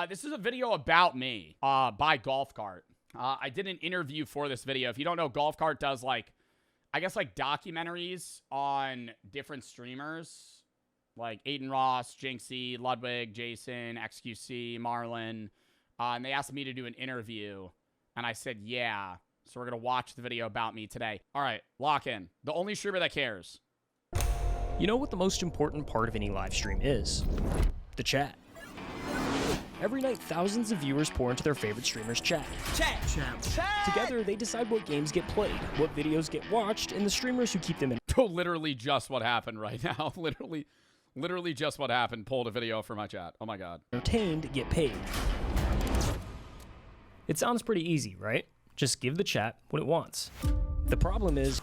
This is a video about me, by Golf Cart. I did an interview for this video. If you don't know, Golf Cart does, like, I guess, like, documentaries on different streamers. Like Aiden Ross, Jinxie, Ludwig, Jason, XQC, Marlon. And they asked me to do an interview. And I said, yeah. So we're going to watch the video about me today. All right, lock in. The only streamer that cares. You know what the most important part of any live stream is? The chat. Every night, thousands of viewers pour into their favorite streamer's chat. Chat. Together, they decide what games get played, what videos get watched, and the streamers who keep them in. Literally just what happened right now. Literally just what happened. Pulled a video for my chat. Oh my god. Entertained get paid. It sounds pretty easy, right? Just give the chat what it wants. The problem is...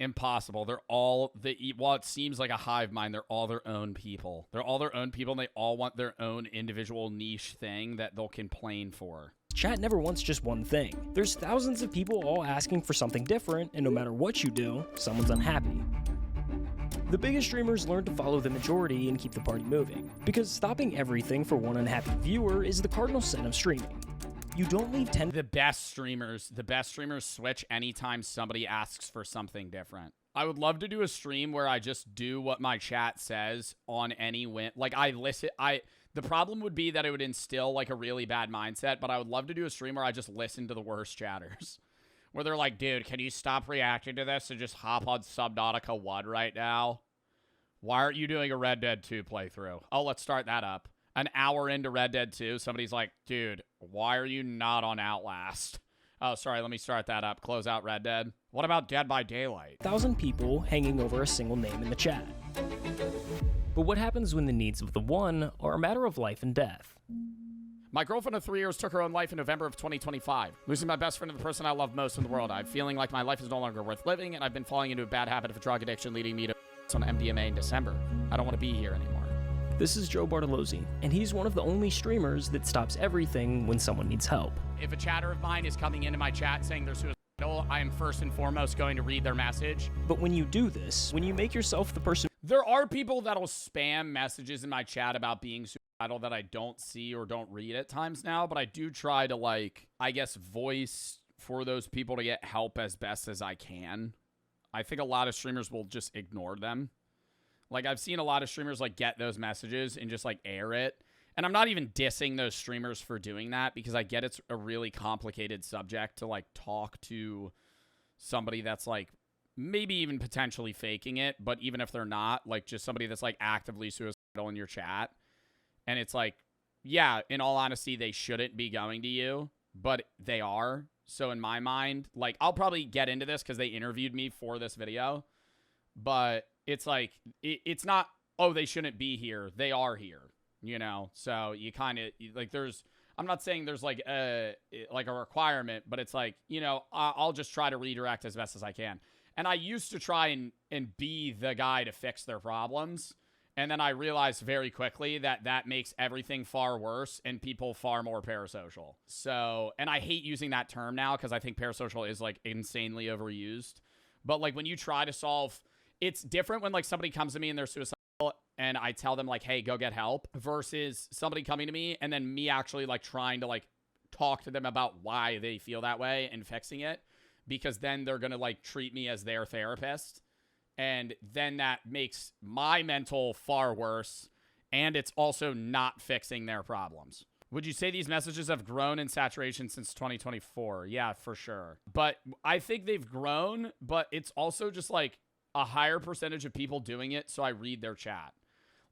Impossible. They're all, while it seems like a hive mind, they're all their own people. They're all their own people, and they all want their own individual niche thing that they'll complain for. Chat never wants just one thing. There's thousands of people all asking for something different, and no matter what you do, someone's unhappy. The biggest streamers learn to follow the majority and keep the party moving, because stopping everything for one unhappy viewer is the cardinal sin of streaming. You don't leave 10... The best streamers switch anytime somebody asks for something different. I would love to do a stream where I just do what my chat says on any win. Like, the problem would be that it would instill, like, a really bad mindset, but I would love to do a stream where I just listen to the worst chatters. Where they're like, dude, can you stop reacting to this and just hop on Subnautica 1 right now? Why aren't you doing a Red Dead 2 playthrough? Oh, let's start that up. An hour into Red Dead 2, somebody's like, dude, why are you not on Outlast? Oh, sorry, let me start that up. Close out Red Dead. What about Dead by Daylight? 1,000 people hanging over a single name in the chat. But what happens when the needs of the one are a matter of life and death? My girlfriend of 3 years took her own life in November of 2025. Losing my best friend and the person I love most in the world. I'm feeling like my life is no longer worth living, and I've been falling into a bad habit of drug addiction, leading me to on MDMA in December. I don't want to be here anymore. This is Joe Bartolozzi, and he's one of the only streamers that stops everything when someone needs help. If a chatter of mine is coming into my chat saying they're suicidal, I am first and foremost going to read their message. But when you do this, when you make yourself the person... There are people that'll spam messages in my chat about being suicidal that I don't see or don't read at times now, but I do try to, like, I guess, voice for those people to get help as best as I can. I think a lot of streamers will just ignore them. Like, I've seen a lot of streamers, like, get those messages and just, like, air it. And I'm not even dissing those streamers for doing that because I get it's a really complicated subject to, like, talk to somebody that's, like, maybe even potentially faking it. But even if they're not, like, just somebody that's, like, actively suicidal in your chat. And it's like, yeah, in all honesty, they shouldn't be going to you, but they are. So in my mind, like, I'll probably get into this because they interviewed me for this video. But it's like, it's not, oh, they shouldn't be here. They are here, you know? So you kind of, like, there's, I'm not saying there's, like a requirement, but it's like, you know, I'll just try to redirect as best as I can. And I used to try and be the guy to fix their problems. And then I realized very quickly that that makes everything far worse and people far more parasocial. So, and I hate using that term now because I think parasocial is, like, insanely overused. But, like, when you try to solve... It's different when, like, somebody comes to me and they're suicidal and I tell them, like, hey, go get help, versus somebody coming to me and then me actually, like, trying to, like, talk to them about why they feel that way and fixing it, because then they're going to, like, treat me as their therapist. And then that makes my mental far worse, and it's also not fixing their problems. Would you say these messages have grown in saturation since 2024? Yeah, for sure. But I think they've grown, but it's also just, like, a higher percentage of people doing it, so I read their chat.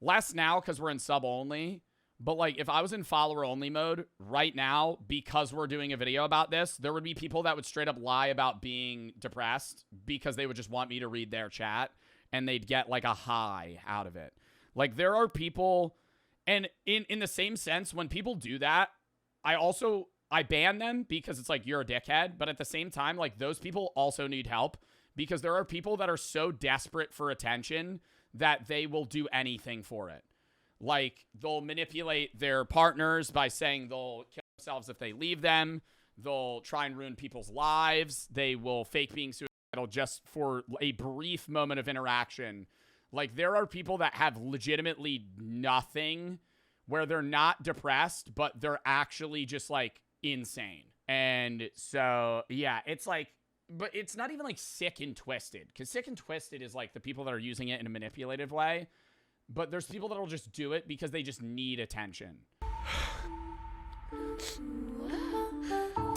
Less now because we're in sub-only, but, like, if I was in follower-only mode right now, because we're doing a video about this, there would be people that would straight up lie about being depressed because they would just want me to read their chat, and they'd get, like, a high out of it. Like, there are people, and in the same sense, when people do that, I ban them because it's like, you're a dickhead, but at the same time, like, those people also need help. Because there are people that are so desperate for attention that they will do anything for it. Like, they'll manipulate their partners by saying they'll kill themselves if they leave them. They'll try and ruin people's lives. They will fake being suicidal just for a brief moment of interaction. Like, there are people that have legitimately nothing where they're not depressed, but they're actually just like insane. And so, yeah, it's like, but it's not even like sick and twisted, because sick and twisted is like the people that are using it in a manipulative way. But there's people that'll just do it because they just need attention.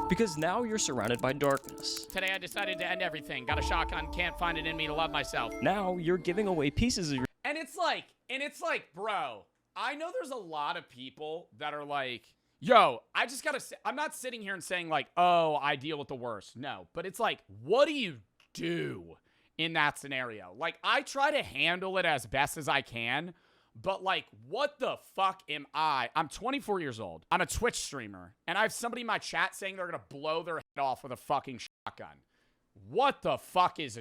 Because now you're surrounded by darkness. Today I decided to end everything. Got a shotgun, can't find it in me to love myself. Now you're giving away pieces of your... And it's like, bro, I know there's a lot of people that are like, yo, I just gotta say, I'm not sitting here and saying like, oh, I deal with the worst. No, but it's like, what do you do in that scenario? Like, I try to handle it as best as I can, but like, what the fuck am I? I'm 24 years old. I'm a Twitch streamer, and I have somebody in my chat saying they're gonna blow their head off with a fucking shotgun. What the fuck is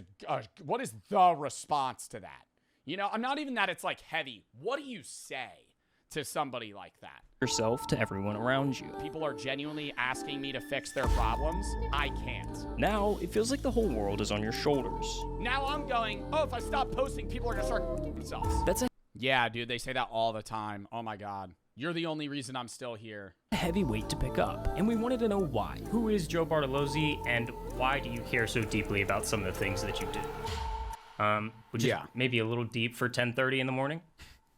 what is the response to that? You know, I'm not even that it's like heavy. What do you say to somebody like that? Yourself to everyone around you. People are genuinely asking me to fix their problems. I can't. Now it feels like the whole world is on your shoulders. Now I'm going, oh, if I stop posting, people are gonna start themselves. That's a Yeah, dude, they say that all the time. Oh my God. You're the only reason I'm still here. heavy weight to pick up, and we wanted to know why. Who is Joe Bartolozzi, and why do you care so deeply about some of the things that you do? Which is maybe a little deep for 10:30 in the morning,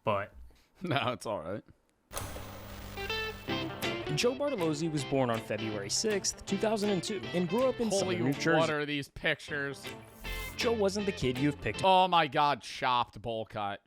but... No, it's all right. Joe Bartolozzi was born on February 6th, 2002, and grew up in southern New Jersey. What are these pictures? Joe wasn't the kid you've picked Oh my God, chopped bowl cut.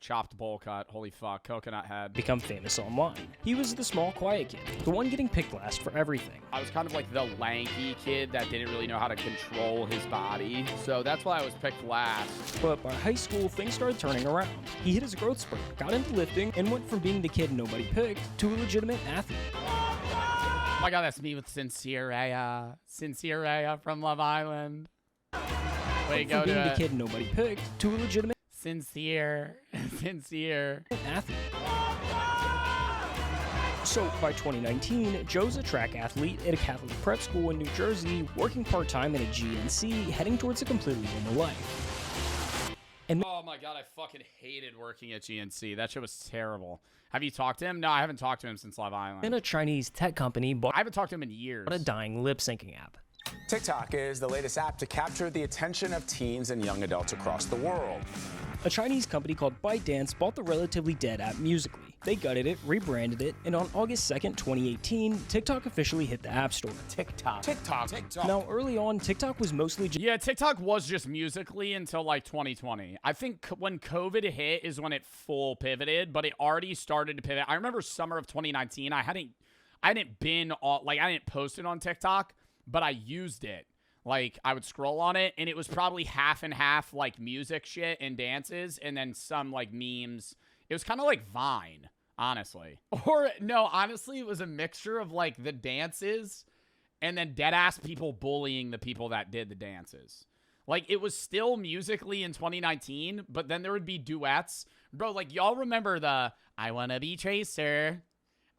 Holy fuck, coconut head. become famous online. He was the small, quiet kid, the one getting picked last for everything. I was kind of like the lanky kid that didn't really know how to control his body. So that's why I was picked last. But by high school, things started turning around. He hit his growth spurt, got into lifting, and went from being the kid nobody picked to a legitimate athlete. Oh my God, that's me with Sincere from Love Island. Way to go, From being the kid nobody picked to a legitimate Sincere athlete. So by 2019, Joe's a track athlete at a Catholic prep school in New Jersey, working part-time at a GNC, heading towards a completely normal life. And Oh my God, I fucking hated working at GNC. That shit was terrible. Have you talked to him? No, I haven't talked to him since Love Island. then a Chinese tech company bought I haven't talked to him in years. a dying lip-syncing app. TikTok is the latest app to capture the attention of teens and young adults across the world. A Chinese company called ByteDance bought the relatively dead app Musical.ly. They gutted it, rebranded it, and on August 2nd, 2018, TikTok officially hit the App Store. TikTok. Now, early on, TikTok was mostly just Yeah, TikTok was just Musical.ly until like 2020. I think when COVID hit is when it full pivoted, but it already started to pivot. I remember summer of 2019. I hadn't been on, like, I didn't post it on TikTok, but I used it. Like, I would scroll on it, and it was probably half and half, like, music shit and dances, and then some, like, memes. It was kind of like Vine, honestly. Or, no, honestly, it was a mixture of, like, the dances and then dead-ass people bullying the people that did the dances. Like, it was still Musical.ly in 2019, but then there would be duets. Bro, like, y'all remember the, I wanna be Tracer.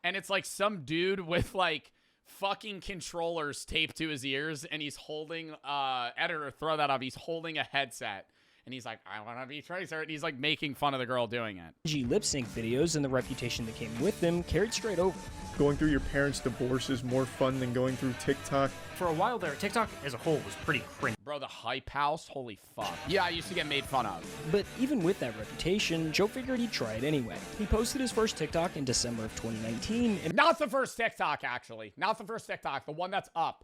And it's, like, some dude with, like, fucking controllers taped to his ears, and he's holding editor, throw that up, he's holding a headset, and he's like, I want to be Tracer, and he's like making fun of the girl doing it. lip sync videos, and the reputation that came with them carried straight over. Going through your parents' divorce is more fun than going through TikTok. For a while there, TikTok as a whole was pretty cringe. Bro, the hype house, holy fuck. Yeah, I used to get made fun of. But even with that reputation, Joe figured he'd try it anyway. He posted his first TikTok in December of 2019, and Not the first TikTok, actually. Not the first TikTok, the one that's up.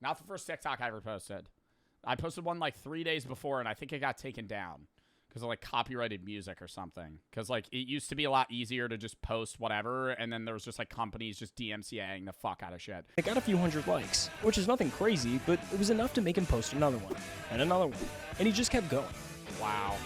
Not the first TikTok I ever posted. I posted one like 3 days before, and I think it got taken down because of like copyrighted music or something. Because like it used to be a lot easier to just post whatever, and then there was just like companies just DMCAing the fuck out of shit. it got a few hundred likes, which is nothing crazy, but it was enough to make him post another one, and another one, and he just kept going. Wow.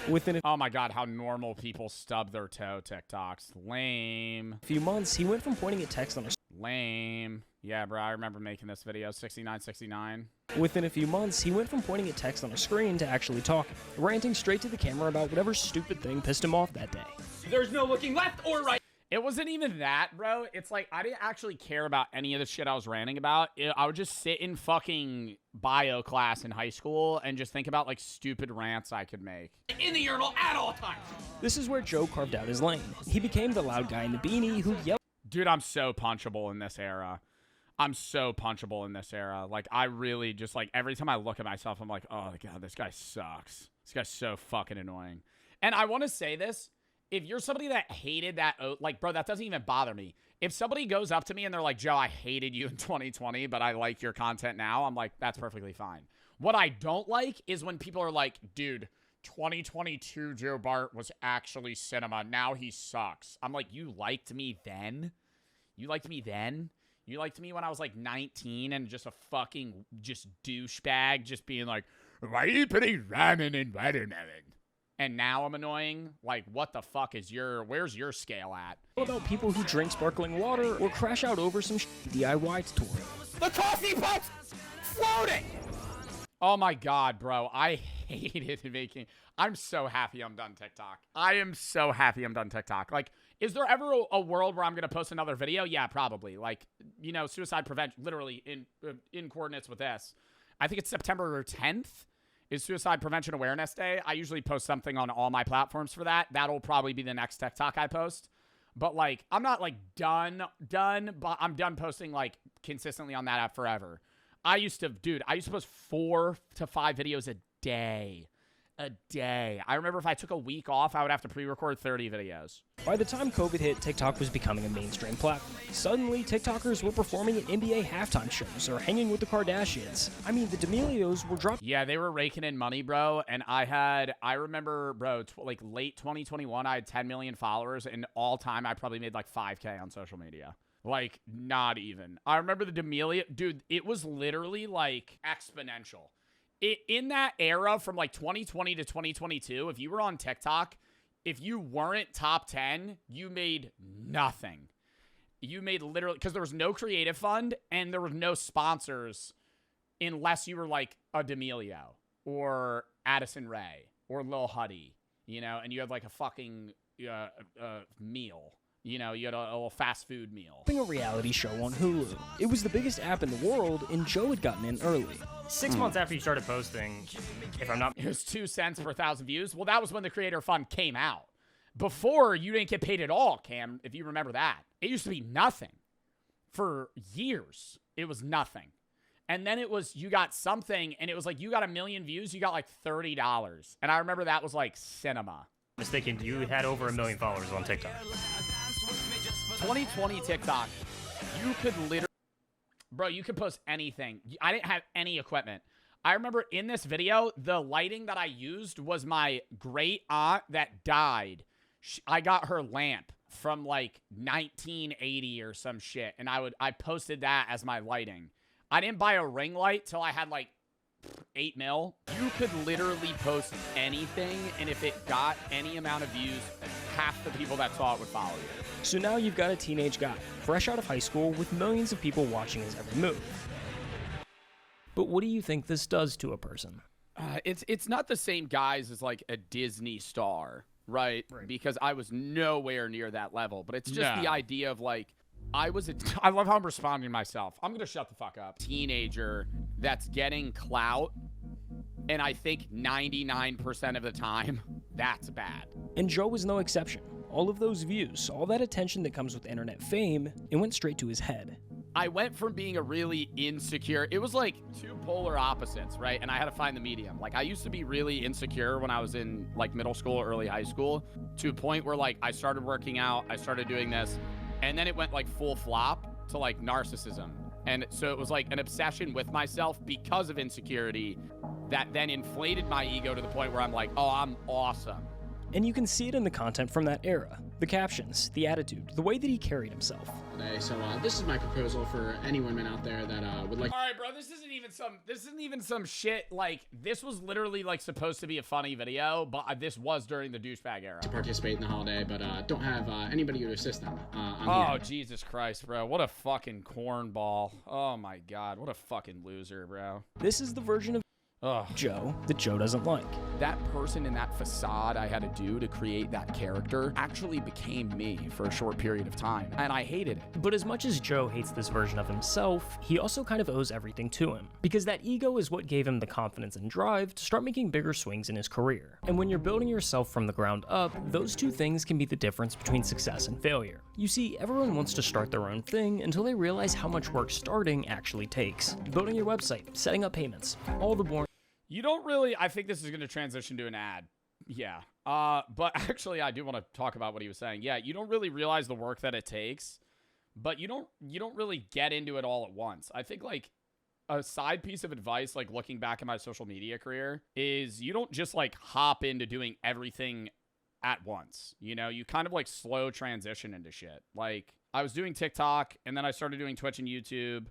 Within a Oh my God, how normal people stub their toe TikToks. Lame. few months, he went from pointing at text on a Lame. Yeah, bro, I remember making this video. 6969. Within a few months, he went from pointing at text on a screen to actually talking, ranting straight to the camera about whatever stupid thing pissed him off that day. There's no looking left or right. It wasn't even that, bro. It's like, I didn't actually care about any of the shit I was ranting about. I would just sit in fucking bio class in high school and just think about, like, stupid rants I could make. In the urinal at all times. This is where Joe carved out his lane. He became the loud guy in the beanie who yelled. Dude, I'm so punchable in this era. I'm so punchable in this era. Like, I really just, like, every time I look at myself, I'm like, oh, God, this guy sucks. This guy's so fucking annoying. And I want to say this. If you're somebody that hated that, like, bro, that doesn't even bother me. If somebody goes up to me and they're like, Joe, I hated you in 2020, but I like your content now, I'm like, that's perfectly fine. What I don't like is when people are like, dude, 2022 Joe Bart was actually cinema. Now he sucks. I'm like, you liked me then? You liked me then? You liked me when I was like 19 and just a fucking just douchebag just being like, why are you putting ramen in watermelon? And now I'm annoying? Like, what the fuck is where's your scale at? What about people who drink sparkling water or crash out over some DIY tutorial? The coffee pot's floating! Oh my God, bro. I hated making... I'm so happy I'm done TikTok. I am so happy I'm done TikTok. Like, is there ever a world where I'm going to post another video? Yeah, probably. Like, you know, suicide prevention, literally in coordinates with this. I think it's September 10th. Is Suicide Prevention Awareness Day. I usually post something on all my platforms for that. That'll probably be the next TikTok I post. But, like, I'm not, like, done, but I'm done posting, like, consistently on that app forever. I used to post 4 to 5 videos a day. I remember if I took a week off, I would have to pre-record 30 videos. By the time COVID hit, TikTok was becoming a mainstream platform. Suddenly, TikTokers were performing at NBA halftime shows or hanging with the Kardashians. I mean, the D'Amelios were dropping. Yeah, they were raking in money, bro. And I remember, bro, like late 2021, I had 10 million followers. And all time, I probably made like 5K on social media. Like, not even. I remember the D'Amelio. Dude, it was literally like exponential. In that era from like 2020 to 2022, if you were on TikTok, if you weren't top 10, you made nothing. You made literally, because there was no creative fund and there were no sponsors unless you were like a D'Amelio or Addison Rae or Lil Huddy, you know, and you had like a fucking meal. You know, you had a little fast food meal. A reality show on Hulu. It was the biggest app in the world, and Joe had gotten in early. 6 months after you started posting, if I'm not... It was 2 cents per 1,000 views. Well, that was when the Creator Fund came out. Before, you didn't get paid at all, Cam, if you remember that. It used to be nothing. For years, it was nothing. And then it was, you got something, and it was like, you got 1 million views, you got like $30. And I remember that was like cinema. Mistaken, you had over 1 million followers on TikTok. 2020 TikTok, you could literally, bro, you could post anything. I didn't have any equipment. I remember in this video, the lighting that I used was my great aunt that died. I got her lamp from like 1980 or some shit, and I posted that as my lighting. I didn't buy a ring light till I had like 8 mil. You could literally post anything, and if it got any amount of views, half the people that saw it would follow you. So now you've got a teenage guy, fresh out of high school, with millions of people watching his every move. But what do you think this does to a person? It's not the same guys as like a Disney star, right? Because I was nowhere near that level. But it's just the idea of like, I love how I'm responding to myself. I'm going to shut the fuck up. Teenager that's getting clout. And I think 99% of the time, that's bad. And Joe was no exception. All of those views, all that attention that comes with internet fame, it went straight to his head. I went from being a really insecure, it was like 2 polar opposites, right? And I had to find the medium. Like, I used to be really insecure when I was in like middle school, early high school, to a point where like I started working out, I started doing this, and then it went like full flop to like narcissism. And so it was like an obsession with myself because of insecurity that then inflated my ego to the point where I'm like, oh, I'm awesome. And you can see it in the content from that era. The captions, the attitude, the way that he carried himself. So this is my proposal for any women out there that would like. All right, bro, this isn't even some shit. Like, this was literally like supposed to be a funny video, but this was during the douchebag era. To participate in the holiday, but don't have anybody to assist them. Oh, Jesus Christ, bro. What a fucking cornball. Oh my God, what a fucking loser, bro. This is the version of Joe that Joe doesn't like. That person in that facade I had to do to create that character actually became me for a short period of time, and I hated it. But as much as Joe hates this version of himself, he also kind of owes everything to him, because that ego is what gave him the confidence and drive to start making bigger swings in his career. And when you're building yourself from the ground up, those two things can be the difference between success and failure. You see, everyone wants to start their own thing until they realize how much work starting actually takes. Building your website, setting up payments, all the boring. You don't really, I think this is going to transition to an ad. Yeah. But actually, I do want to talk about what he was saying. Yeah, you don't really realize the work that it takes, but you don't really get into it all at once. I think, like, a side piece of advice, like, looking back at my social media career, is you don't just, like, hop into doing everything at once. You know, you kind of, like, slow transition into shit. Like, I was doing TikTok, and then I started doing Twitch and YouTube,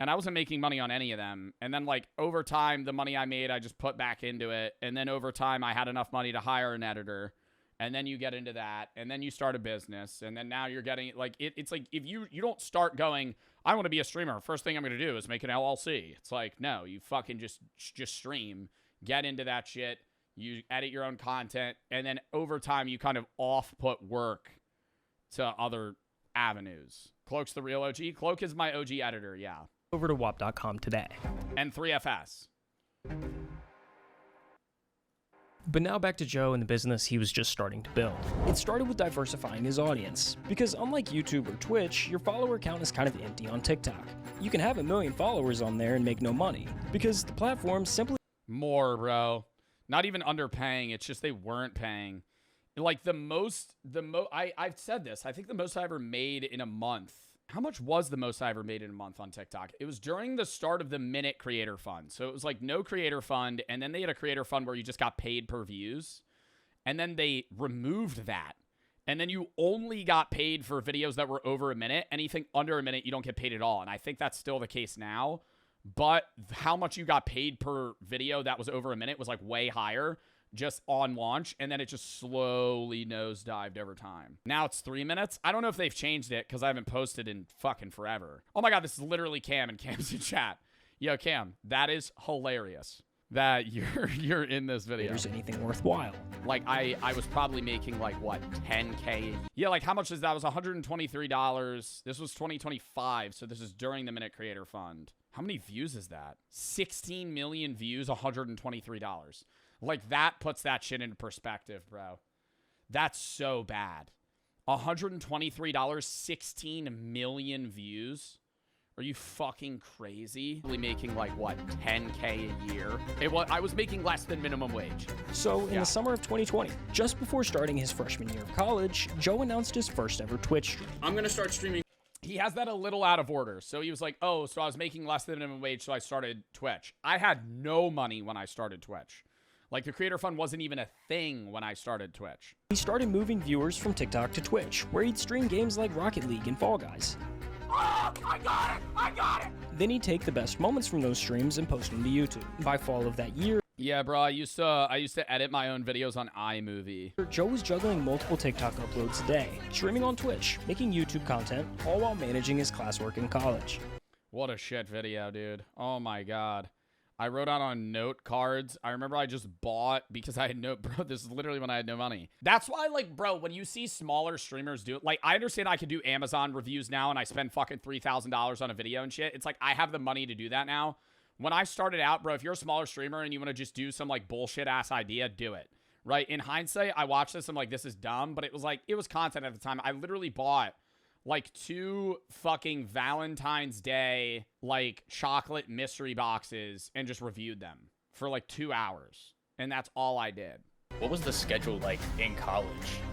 and I wasn't making money on any of them. And then, like, over time, the money I made, I just put back into it. And then over time, I had enough money to hire an editor. And then you get into that. And then you start a business. And then now you're getting, like, it's like, if you don't start going, I want to be a streamer. First thing I'm going to do is make an LLC. It's like, no, you fucking just stream. Get into that shit. You edit your own content. And then over time, you kind of off-put work to other avenues. Cloak's the real OG. Cloak is my OG editor, yeah. Over to WAP.com today. And 3FS. But now back to Joe and the business he was just starting to build. It started with diversifying his audience, because unlike YouTube or Twitch, your follower count is kind of empty on TikTok. You can have 1 million followers on there and make no money, because the platform simply... More, bro. Not even underpaying, it's just they weren't paying. Like, I've said this, I think the most I ever made in a month. How much was the most I ever made in a month on TikTok? It was during the start of the Minute Creator Fund. So it was like no Creator Fund, and then they had a Creator Fund where you just got paid per views. And then they removed that. And then you only got paid for videos that were over a minute. Anything under a minute, you don't get paid at all. And I think that's still the case now. But how much you got paid per video that was over a minute was like way higher just on launch, and then it just slowly nosedived over time. Now it's 3 minutes. I don't know if they've changed it because I haven't posted in fucking forever. Oh my god, this is literally Cam, and Cam's in chat. Yo, Cam, that is hilarious that you're in this video. There's anything worthwhile. Like, I was probably making, like, what, 10K? Yeah, like, how much is that? It was $123. This was 2025, so this is during the Minute Creator Fund. How many views is that? 16 million views, $123. Like, that puts that shit into perspective, bro. That's so bad. $123, 16 million views. Are you fucking crazy? Really making, like, what, 10K a year? I was making less than minimum wage. So, in the summer of 2020, just before starting his freshman year of college, Joe announced his first ever Twitch stream. I'm gonna start streaming. He has that a little out of order. So he was like, oh, so I was making less than minimum wage, so I started Twitch. I had no money when I started Twitch. Like, the Creator Fund wasn't even a thing when I started Twitch. He started moving viewers from TikTok to Twitch, where he'd stream games like Rocket League and Fall Guys. Oh, I got it! Then he'd take the best moments from those streams and post them to YouTube. By fall of that year, yeah, bro, I used to edit my own videos on iMovie. Joe was juggling multiple TikTok uploads a day, streaming on Twitch, making YouTube content, all while managing his classwork in college. What a shit video, dude. Oh my god. I wrote out on note cards. I remember I just bought because I had bro, this is literally when I had no money. That's why, like, bro, when you see smaller streamers do it, like, I understand I can do Amazon reviews now and I spend fucking $3,000 on a video and shit. It's like, I have the money to do that now. When I started out, bro, if you're a smaller streamer and you want to just do some, like, bullshit ass idea, do it. Right? In hindsight, I watched this, I'm like, this is dumb, but it was like, it was content at the time. I literally bought like 2 fucking Valentine's Day, like, chocolate mystery boxes and just reviewed them for like 2 hours. And that's all I did. What was the schedule like in college?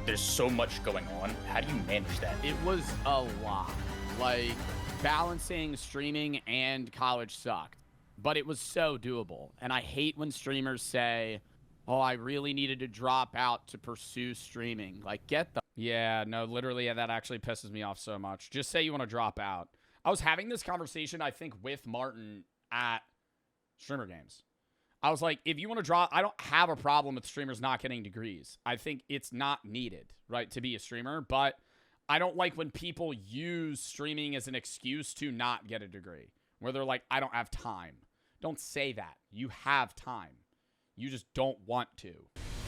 There's so much going on. How do you manage that? It was a lot. Like, balancing streaming and college sucked. But it was so doable. And I hate when streamers say, oh, I really needed to drop out to pursue streaming. Like, get the... Yeah, no, literally, that actually pisses me off so much. Just say you want to drop out. I was having this conversation, I think, with Martin at Streamer Games. I was like, if you want to drop... I don't have a problem with streamers not getting degrees. I think it's not needed, right, to be a streamer. But I don't like when people use streaming as an excuse to not get a degree. Where they're like, I don't have time. Don't say that. You have time. You just don't want to.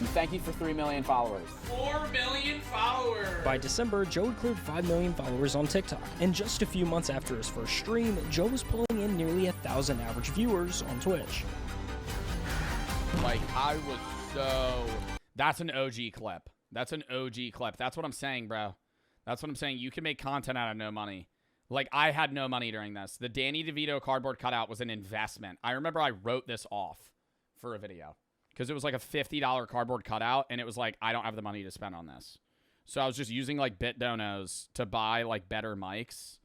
Thank you for 3 million followers. 4 million followers. By December, Joe had cleared 5 million followers on TikTok, and just a few months after his first stream, Joe was pulling in nearly 1,000 average viewers on Twitch. Like, I was so... That's an OG clip. That's an OG clip. That's what I'm saying, bro. That's what I'm saying. You can make content out of no money. Like, I had no money during this. The Danny DeVito cardboard cutout was an investment. I remember I wrote this off for a video because it was like a $50 cardboard cutout, and it was like, I don't have the money to spend on this. So I was just using, like, BitDonos to buy, like, better mics.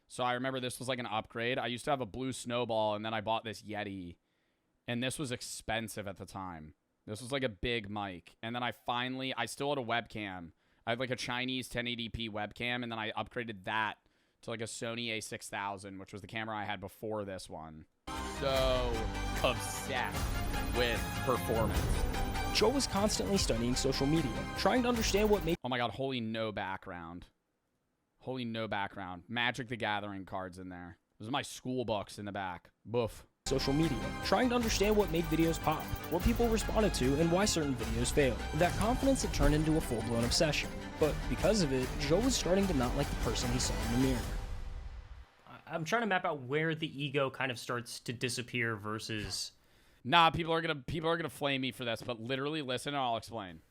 So I remember this was, like, an upgrade. I used to have a blue Snowball, and then I bought this Yeti, and this was expensive at the time. This was, like, a big mic. And then I still had a webcam. I had, like, a Chinese 1080p webcam, and then I upgraded that to like a Sony a6000, which was the camera I had before this one. So obsessed with performance. Joe was constantly studying social media, trying to understand what made... Oh my god, holy no background. Holy no background. Magic the Gathering cards in there. Those are my school books in the back. Boof. Social media, trying to understand what made videos pop, what people responded to, and why certain videos failed. That confidence had turned into a full-blown obsession, but because of it, Joe was starting to not like the person he saw in the mirror. I'm trying to map out where the ego kind of starts to disappear versus... Nah, people are gonna flame me for this, but literally listen and I'll explain.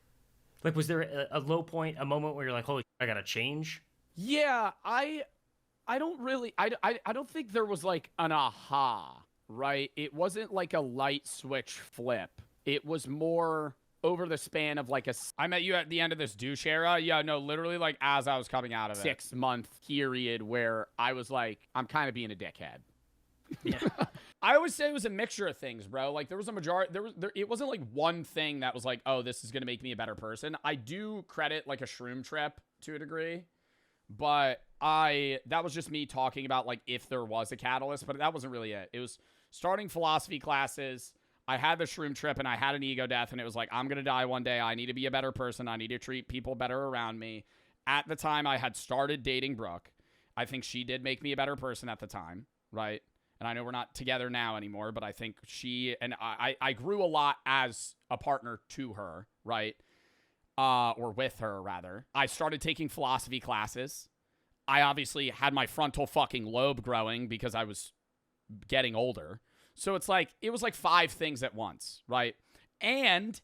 Like, was there a low point, a moment where you're like, holy, I gotta change? Yeah, I don't think there was like an aha. Right? It wasn't like a light switch flip. It was more over the span of like I met you at the end of this douche era. Yeah, no, literally like as I was coming out of it. 6-month period where I was like, I'm kind of being a dickhead. Yeah. I always say it was a mixture of things, bro. Like there was a majority, it wasn't like one thing that was like, oh, this is going to make me a better person. I do credit like a shroom trip to a degree, but that was just me talking about like if there was a catalyst, but that wasn't really it. It was starting philosophy classes. I had the shroom trip and I had an ego death, and it was like, I'm going to die one day. I need to be a better person. I need to treat people better around me. At the time, I had started dating Brooke. I think she did make me a better person at the time, right? And I know we're not together now anymore, but I think she and I grew a lot as a partner to her, right? Or with her, rather. I started taking philosophy classes. I obviously had my frontal fucking lobe growing because I was getting older. So it's like, it was like 5 things at once, right? And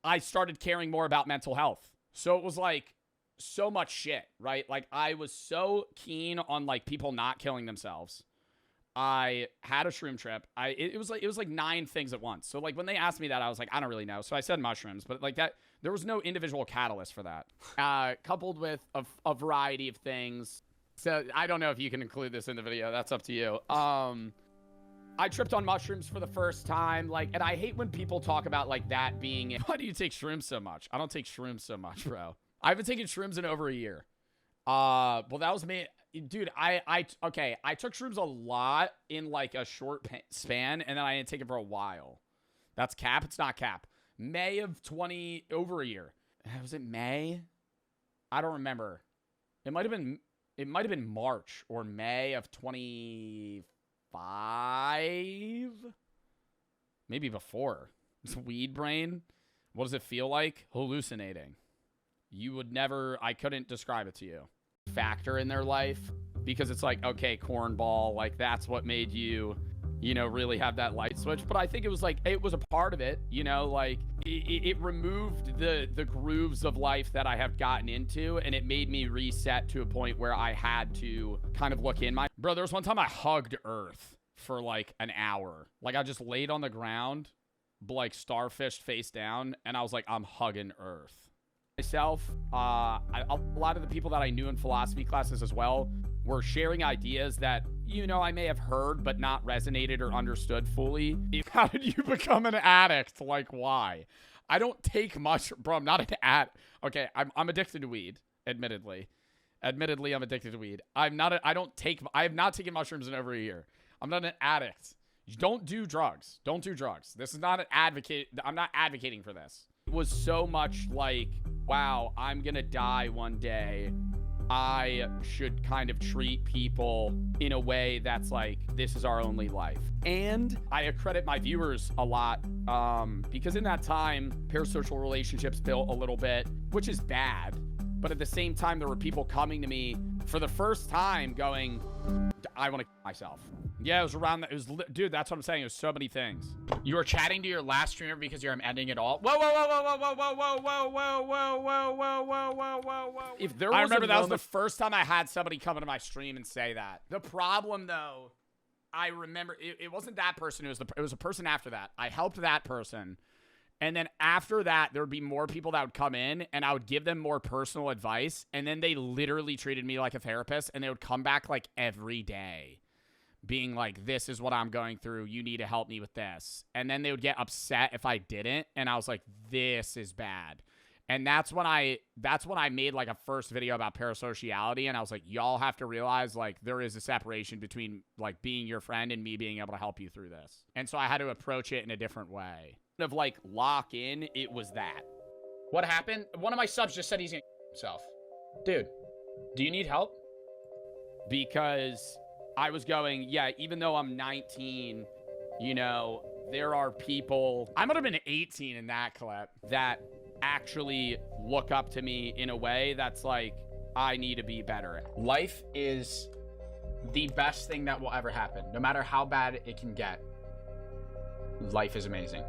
I started caring more about mental health. So it was like so much shit, right? Like I was so keen on like people not killing themselves. I had a shroom trip. It was like 9 things at once. So like when they asked me that, I was like, I don't really know. So I said mushrooms, but like that, there was no individual catalyst for that. Coupled with a variety of things. So I don't know if you can include this in the video. That's up to you. I tripped on mushrooms for the first time. Like, and I hate when people talk about like that being it. Why do you take shrooms so much? I don't take shrooms so much, bro. I haven't taken shrooms in over a year. Well, that was me. Dude, I took shrooms a lot in like a short span, and then I didn't take it for a while. That's cap. It's not cap. May of over a year. Was it May? I don't remember. It might have been March or May of 25. Maybe before. It's weed brain. What does it feel like? Hallucinating. I couldn't describe it to you. Factor in their life, because it's like, okay, cornball, like that's what made you really have that light switch. But I think it was like, it was a part of it, like it removed the grooves of life that I have gotten into, and it made me reset to a point where I had to kind of look in bro, there was one time I hugged Earth for like an hour. Like I just laid on the ground, like starfished face down, and I was like, I'm hugging Earth. Myself, a lot of the people that I knew in philosophy classes as well were sharing ideas that, I may have heard but not resonated or understood fully. How did you become an addict? Like, why? I don't take much, bro. I'm not an addict. Okay, I'm addicted to weed, admittedly. Admittedly, I'm addicted to weed. I have not taken mushrooms in over a year. I'm not an addict. Don't do drugs. Don't do drugs. This is not I'm not advocating for this. It was so much like, wow, I'm gonna die one day. I should kind of treat people in a way that's like, this is our only life. And I accredit my viewers a lot because in that time, parasocial relationships built a little bit, which is bad. But at the same time, there were people coming to me for the first time going, I want to kill myself. Yeah, it was around that. It was, dude, that's what I'm saying. It was so many things. You were chatting to your last streamer because you're ending it all. Whoa, whoa, whoa, whoa, whoa, whoa, whoa, whoa, whoa, whoa, whoa, whoa, whoa, whoa, whoa, whoa. If there was, I remember that was the first time I had somebody come into my stream and say that. The problem, though, I remember it wasn't that person. It was a person after that. I helped that person. And then after that, there would be more people that would come in, and I would give them more personal advice. And then they literally treated me like a therapist, and they would come back like every day being like, this is what I'm going through. You need to help me with this. And then they would get upset if I didn't. And I was like, this is bad. And that's when I made like a first video about parasociality. And I was like, y'all have to realize like there is a separation between like being your friend and me being able to help you through this. And so I had to approach it in a different way. Of like lock in, it was that. What happened? One of my subs just said he's gonna himself. Dude, do you need help? Because I was going, yeah, even though I'm 19, you know, there are people, I might have been 18 in that clip, that actually look up to me in a way that's like, I need to be better. Life is the best thing that will ever happen. No matter how bad it can get, life is amazing.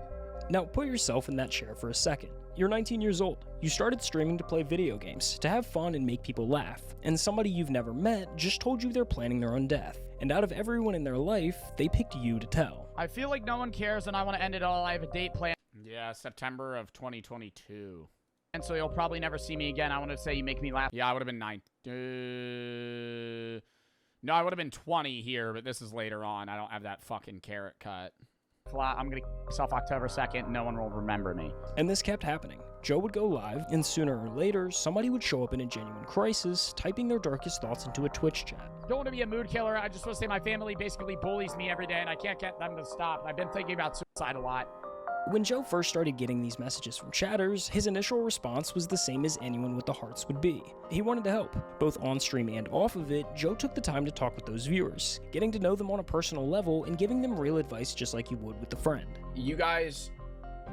Now, put yourself in that chair for a second. You're 19 years old. You started streaming to play video games, to have fun and make people laugh, and somebody you've never met just told you they're planning their own death. And out of everyone in their life, they picked you to tell. I feel like no one cares and I want to end it all. I have a date planned. Yeah, September of 2022. And so you'll probably never see me again. I want to say you make me laugh. Yeah, I would have been 9. No, I would have been 20 here, but this is later on. I don't have that fucking carrot cut. I'm gonna kill myself October 2nd. No one will remember me. And this kept happening. Joe would go live, and sooner or later, somebody would show up in a genuine crisis, typing their darkest thoughts into a Twitch chat. Don't want to be a mood killer. I just want to say my family basically bullies me every day, and I can't get them to stop. I've been thinking about suicide a lot. When Joe first started getting these messages from chatters, his initial response was the same as anyone with the hearts would be. He wanted to help. Both on stream and off of it, Joe took the time to talk with those viewers, getting to know them on a personal level and giving them real advice just like you would with a friend. You guys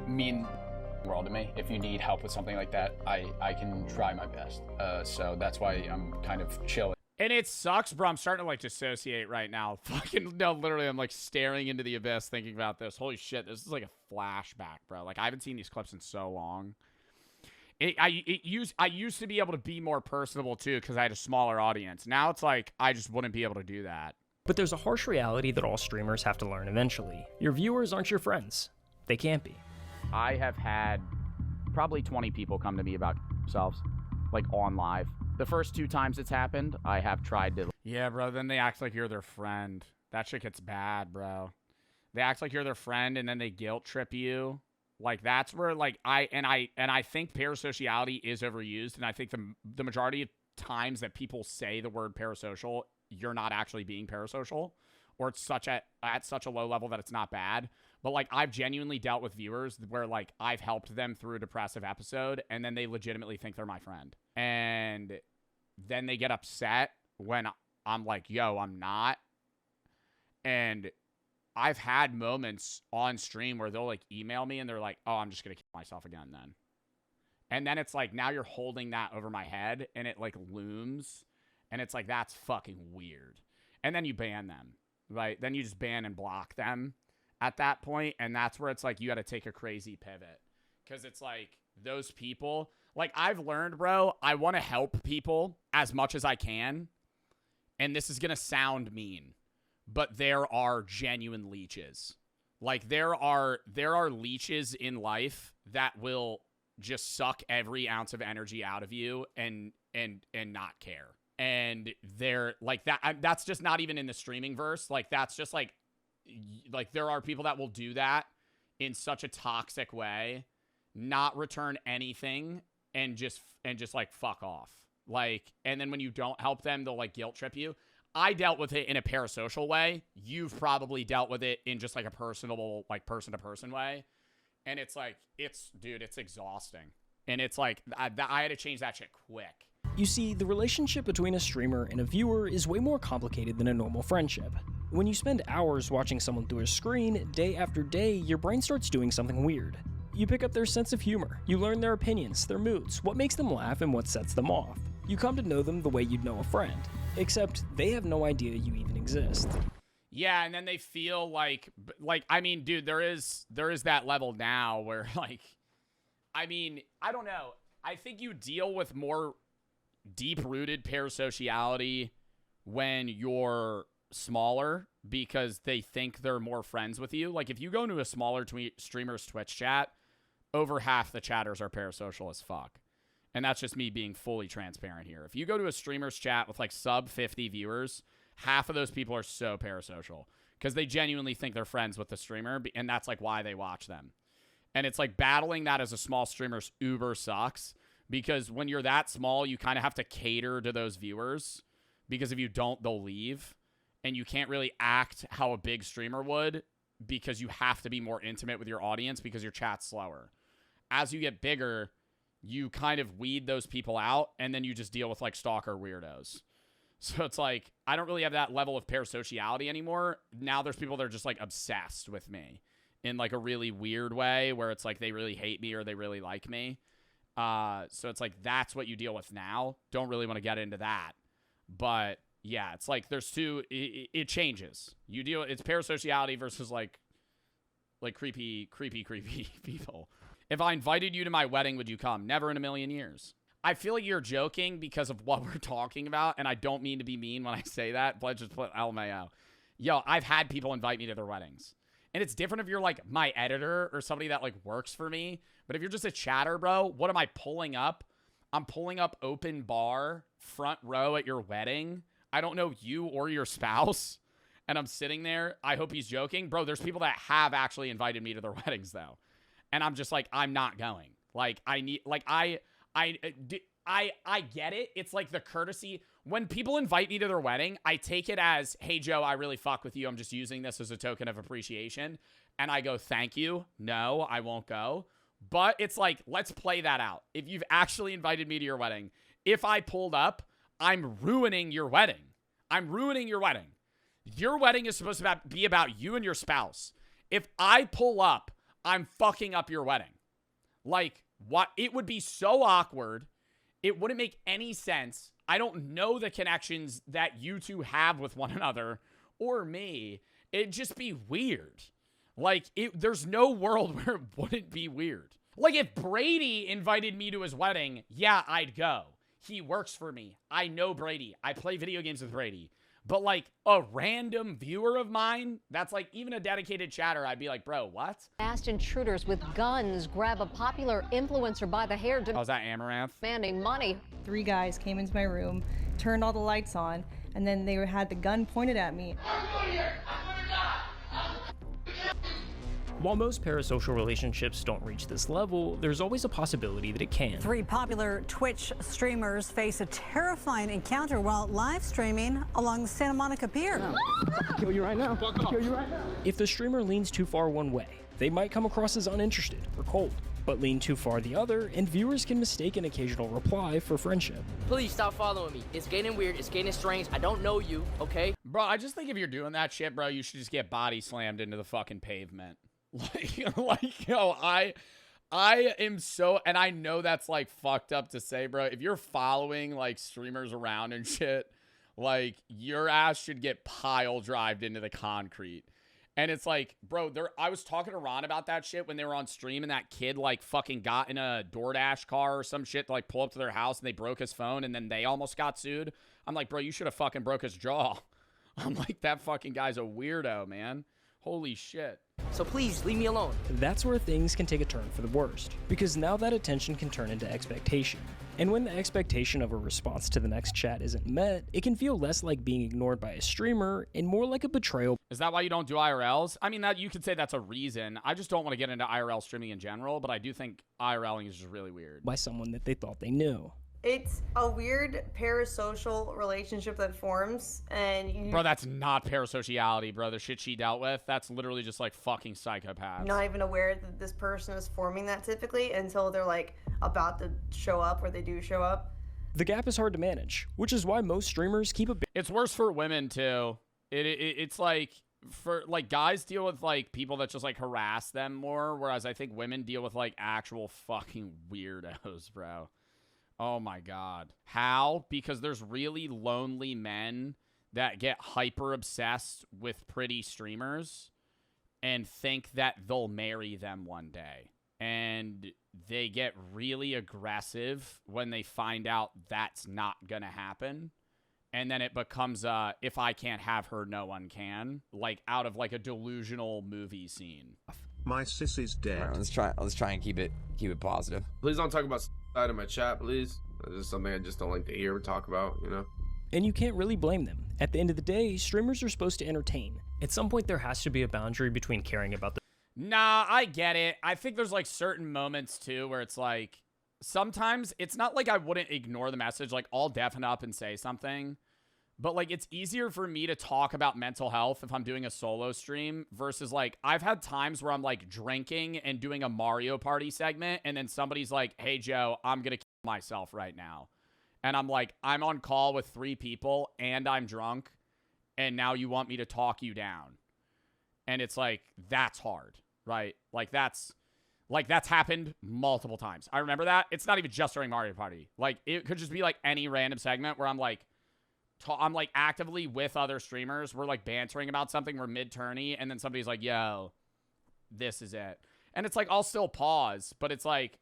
mean the world to me. If you need help with something like that, I can try my best. So that's why I'm kind of chill. And it sucks, bro. I'm starting to, like, dissociate right now. Fucking, no, literally, I'm, like, staring into the abyss thinking about this. Holy shit, this is, like, a flashback, bro. Like, I haven't seen these clips in so long. I used to be able to be more personable, too, because I had a smaller audience. Now it's, like, I just wouldn't be able to do that. But there's a harsh reality that all streamers have to learn eventually. Your viewers aren't your friends. They can't be. I have had probably 20 people come to me about themselves, like, on live. The first 2 times it's happened, I have tried to... Yeah, bro, then they act like you're their friend. That shit gets bad, bro. They act like you're their friend, and then they guilt trip you. Like, that's where, like, I think parasociality is overused, and I think the majority of times that people say the word parasocial, you're not actually being parasocial, or it's at such a low level that it's not bad. But, like, I've genuinely dealt with viewers where, like, I've helped them through a depressive episode, and then they legitimately think they're my friend. And then they get upset when I'm like, yo, I'm not. And I've had moments on stream where they'll, like, email me, and they're like, oh, I'm just going to kill myself again then. And then it's like, now you're holding that over my head, and it, like, looms. And it's like, that's fucking weird. And then you ban them, right? Then you just ban and block them at that point, and that's where it's like you got to take a crazy pivot, because it's like those people, like, I've learned, bro, I want to help people as much as I can, and this is gonna sound mean, but there are genuine leeches. Like, there are leeches in life that will just suck every ounce of energy out of you and not care. And they're like that. That's just not even in the streaming verse. Like, that's just like there are people that will do that in such a toxic way, not return anything, and just like fuck off. Like, and then when you don't help them, they'll like guilt trip you. I dealt with it in a parasocial way. You've probably dealt with it in just like a personable, like person to person way. And it's like, dude, it's exhausting. And it's like, I had to change that shit quick. You see, the relationship between a streamer and a viewer is way more complicated than a normal friendship. When you spend hours watching someone through a screen, day after day, your brain starts doing something weird. You pick up their sense of humor, you learn their opinions, their moods, what makes them laugh and what sets them off. You come to know them the way you'd know a friend, except they have no idea you even exist. Yeah, and then they feel like I mean, dude, there is that level now where like, I mean, I don't know. I think you deal with more deep-rooted parasociality when you're smaller because they think they're more friends with you. Like if you go into a smaller streamer's Twitch chat, over half the chatters are parasocial as fuck. And that's just me being fully transparent here. If you go to a streamer's chat with like sub 50 viewers, half of those people are so parasocial because they genuinely think they're friends with the streamer, and that's like why they watch them. And it's like battling that as a small streamer's uber sucks because when you're that small, you kind of have to cater to those viewers because if you don't, they'll leave. And you can't really act how a big streamer would because you have to be more intimate with your audience because your chat's slower. As you get bigger, you kind of weed those people out, and then you just deal with like stalker weirdos. So it's like, I don't really have that level of parasociality anymore. Now there's people that are just like obsessed with me in like a really weird way where it's like they really hate me or they really like me. So it's like, that's what you deal with now. Don't really want to get into that. But yeah, it's like there's two, it changes. It's parasociality versus like creepy people. If I invited you to my wedding, would you come? Never in a million years. I feel like you're joking because of what we're talking about, and I don't mean to be mean when I say that, but just put LMAO. Yo, I've had people invite me to their weddings. And it's different if you're like my editor or somebody that like works for me. But if you're just a chatter, bro, what am I pulling up? I'm pulling up open bar, front row at your wedding. I don't know you or your spouse. And I'm sitting there. I hope he's joking. Bro, there's people that have actually invited me to their weddings, though. And I'm just like, I'm not going. Like, I need, like, I get it. It's like the courtesy. When people invite me to their wedding, I take it as, hey, Joe, I really fuck with you. I'm just using this as a token of appreciation. And I go, thank you. No, I won't go. But it's like, let's play that out. If you've actually invited me to your wedding, if I pulled up, I'm ruining your wedding. I'm ruining your wedding. Your wedding is supposed to be about you and your spouse. If I pull up, I'm fucking up your wedding. Like, what? It would be so awkward. It wouldn't make any sense. I don't know the connections that you two have with one another or me. It'd just be weird. Like, there's no world where it wouldn't be weird. Like, if Brady invited me to his wedding, yeah, I'd go. He works for me. I know Brady. I play video games with Brady. But, like, a random viewer of mine, that's, like, even a dedicated chatter, I'd be like, bro, what? Masked intruders with guns grab a popular influencer by the hair. Oh, is that Amaranth? Demanding money. 3 guys came into my room, turned all the lights on, and then they had the gun pointed at me. While most parasocial relationships don't reach this level, there's always a possibility that it can. 3 popular Twitch streamers face a terrifying encounter while live streaming along the Santa Monica Pier. I'll kill you right now. I'll kill you right now. If the streamer leans too far one way, they might come across as uninterested or cold, but lean too far the other, and viewers can mistake an occasional reply for friendship. Please stop following me. It's getting weird. It's getting strange. I don't know you, okay? Bro, I just think if you're doing that shit, bro, you should just get body slammed into the fucking pavement. Like, yo, I am so, and I know that's like fucked up to say, bro. If you're following like streamers around and shit, like your ass should get pile drived into the concrete. And it's like, bro, I was talking to Ron about that shit when they were on stream, and that kid like fucking got in a DoorDash car or some shit to like pull up to their house, and they broke his phone, and then they almost got sued. I'm like, bro, you should have fucking broke his jaw. I'm like, that fucking guy's a weirdo, man. Holy shit. So please, leave me alone. That's where things can take a turn for the worst, because now that attention can turn into expectation. And when the expectation of a response to the next chat isn't met, it can feel less like being ignored by a streamer and more like a betrayal. Is that why you don't do IRLs? I mean, that you could say that's a reason. I just don't want to get into IRL streaming in general, but I do think IRLing is just really weird. By someone that they thought they knew. It's a weird parasocial relationship that forms, and Bro, that's not parasociality, bro. The shit she dealt with, that's literally just like fucking psychopaths. not even aware that this person is forming that typically until they're like about to show up, or they do show up. The gap is hard to manage, which is why most streamers keep a It's worse for women too. It's like, for like, guys deal with like people that just like harass them more, whereas I think women deal with like actual fucking weirdos, bro. Oh my god. How? Because there's really lonely men that get hyper obsessed with pretty streamers and think that they'll marry them one day. And they get really aggressive when they find out that's not gonna happen. And then it becomes if I can't have her, no one can. Like, out of like a delusional movie scene. My sis is dead. All right, let's try and keep it positive. Please don't talk about side in my chat, please. This is something I just don't like to hear or talk about, you know? And you can't really blame them. At the end of the day, streamers are supposed to entertain. At some point, there has to be a boundary between caring about the... Nah, I get it. I think there's like certain moments too where it's like, sometimes it's not like I wouldn't ignore the message. Like, I'll deafen up and say something. But, like, it's easier for me to talk about mental health if I'm doing a solo stream versus, like, I've had times where I'm, like, drinking and doing a Mario Party segment, and then somebody's like, hey, Joe, I'm gonna kill myself right now. And I'm like, I'm on call with 3 people, and I'm drunk, and now you want me to talk you down. And it's like, that's hard, right? Like, that's happened multiple times. I remember that. It's not even just during Mario Party. Like, it could just be, like, any random segment where I'm like actively with other streamers. We're like bantering about something. We're mid-tourney. And then somebody's like, yo, this is it. And it's like, I'll still pause, but it's like,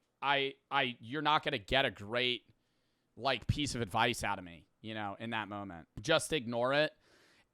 you're not going to get a great like piece of advice out of me, you know, in that moment. Just ignore it.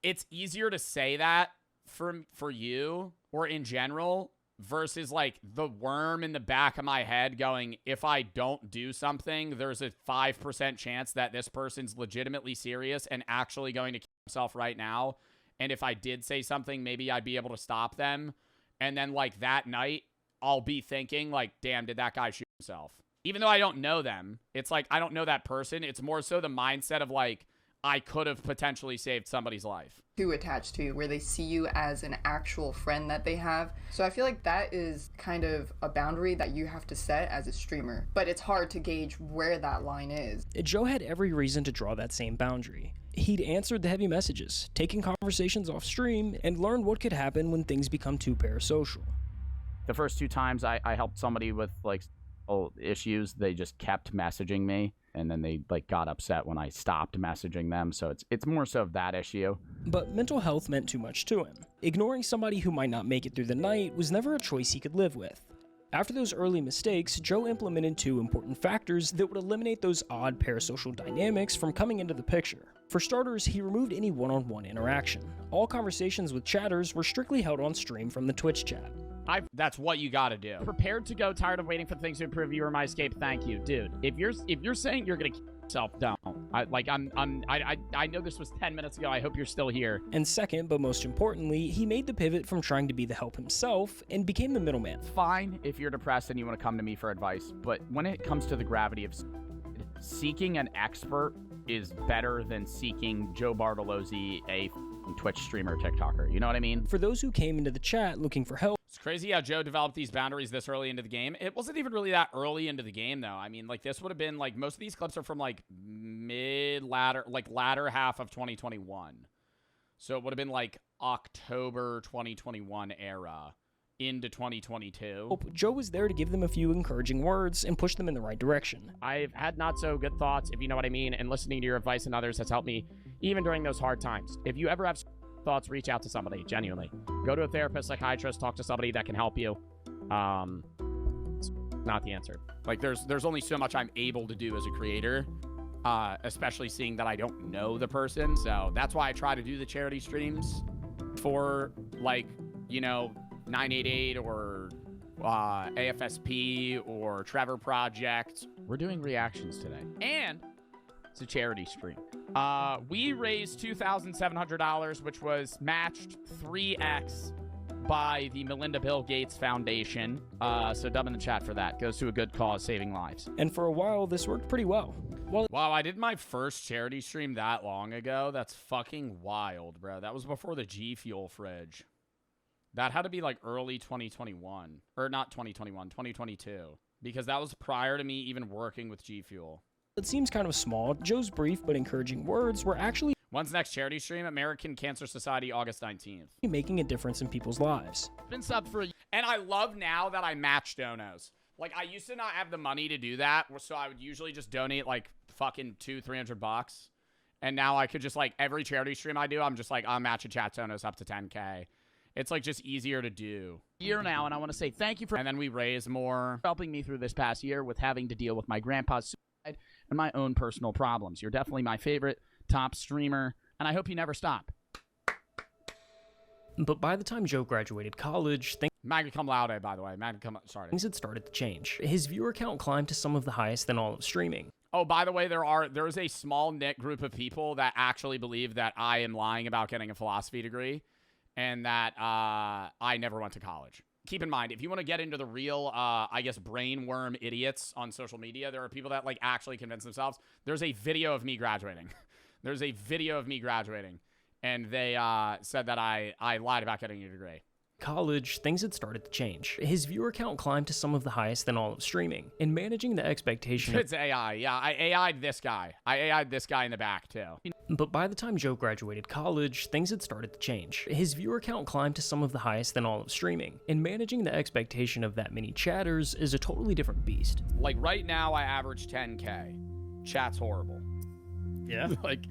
It's easier to say that for you or in general versus like the worm in the back of my head going, if I don't do something, there's a 5% chance that this person's legitimately serious and actually going to kill himself right now. And if I did say something, maybe I'd be able to stop them. And then like that night, I'll be thinking like, damn, did that guy shoot himself? Even though I don't know them, it's like, I don't know that person. It's more so the mindset of like, I could have potentially saved somebody's life. Too attached to, where they see you as an actual friend that they have. So I feel like that is kind of a boundary that you have to set as a streamer. But it's hard to gauge where that line is. Joe had every reason to draw that same boundary. He'd answered the heavy messages, taken conversations off stream, and learned what could happen when things become too parasocial. The first 2 times I helped somebody with like issues, they just kept messaging me. And then they like got upset when I stopped messaging them. So it's more so of that issue. But mental health meant too much to him. Ignoring somebody who might not make it through the night was never a choice he could live with. After those early mistakes, Joe implemented 2 important factors that would eliminate those odd parasocial dynamics from coming into the picture. For starters, he removed any one-on-one interaction. All conversations with chatters were strictly held on stream from the Twitch chat. That's what you gotta do. Prepared to go, tired of waiting for things to improve. You are my escape. Thank you, dude. If you're saying you're gonna kill yourself, don't. I know this was 10 minutes ago. I hope you're still here. And second, but most importantly, he made the pivot from trying to be the help himself and became the middleman. Fine if you're depressed and you want to come to me for advice, but when it comes to the gravity of seeking an expert is better than seeking Joe Bartolozzi, a Twitch streamer, TikToker. You know what I mean? For those who came into the chat looking for help, it's crazy how Joe developed these boundaries this early into the game. It wasn't even really that early into the game, though. I mean, like, this would have been, like, most of these clips are from, like, latter half of 2021. So it would have been, like, October 2021 era into 2022. Joe was there to give them a few encouraging words and push them in the right direction. I've had not so good thoughts, if you know what I mean, and listening to your advice and others has helped me even during those hard times. If you ever have thoughts, reach out to somebody, genuinely. Go to a therapist, psychiatrist, talk to somebody that can help you. It's not the answer. Like, there's only so much I'm able to do as a creator, especially seeing that I don't know the person. So that's why I try to do the charity streams for, like, you know, 988 or AFSP or Trevor Project. We're doing reactions today. And it's a charity stream. We raised $2,700, which was matched 3x by the Melinda Bill Gates Foundation. So dub in the chat for that. Goes to a good cause, saving lives. And for a while, this worked pretty well. Wow, I did my first charity stream that long ago. That's fucking wild, bro. That was before the G Fuel fridge. That had to be like early 2021. Or not 2021, 2022. Because that was prior to me even working with G Fuel. It seems kind of small, Joe's brief but encouraging words were actually When's next charity stream? American Cancer Society, August 19th. making a difference in people's lives. Been subbed for and I love now that I match donos. Like, I used to not have the money to do that, so I would usually just donate, like, fucking $200-300. And now I could just, like, every charity stream I do, I'm just like, I'm matching chat donos up to 10K. It's, like, just easier to do. Year now, and I want to say thank you for And then we raise more. helping me through this past year with having to deal with my grandpa's suicide and my own personal problems. You're definitely my favorite top streamer, and I hope you never stop. But by the time Joe graduated college, Magna cum laude, by the way. Magna cum sorry. things had started to change. His viewer count climbed to some of the highest in all of streaming. Oh, by the way, there's a small knit group of people that actually believe that I am lying about getting a philosophy degree and that I never went to college. Keep in mind, if you want to get into the real, I guess, brainworm idiots on social media, there are people that, like, actually convince themselves. There's a video of me graduating. There's a video of me graduating. And they said that I lied about getting a degree. College, things had started to change. His viewer count climbed to some of the highest in all of streaming. In managing the expectation of... It's AI. Yeah, I AI'd this guy. I AI'd this guy in the back, too. But by the time Joe graduated college, things had started to change. His viewer count climbed to some of the highest in all of streaming. And managing the expectation of that many chatters is a totally different beast. Like, right now, I average 10K. Chat's horrible. Yeah? Like...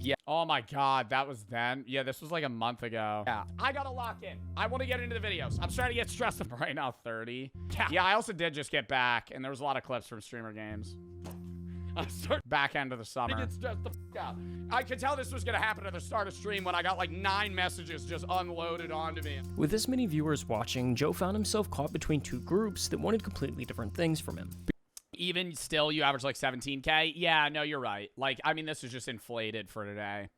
Yeah. Oh my God, that was then. Yeah, this was like a month ago. Yeah. I gotta lock in. I want to get into the videos. I'm starting to get stressed right now. 30. Yeah, I also did just get back, and there was a lot of clips from streamer games. I started back end of the summer. I get stressed the f out. I could tell this was gonna happen at the start of stream when I got like 9 messages just unloaded onto me. With this many viewers watching, Joe found himself caught between two groups that wanted completely different things from him. Even still, you average like 17K? Yeah, no, you're right. Like, I mean, this is just inflated for today.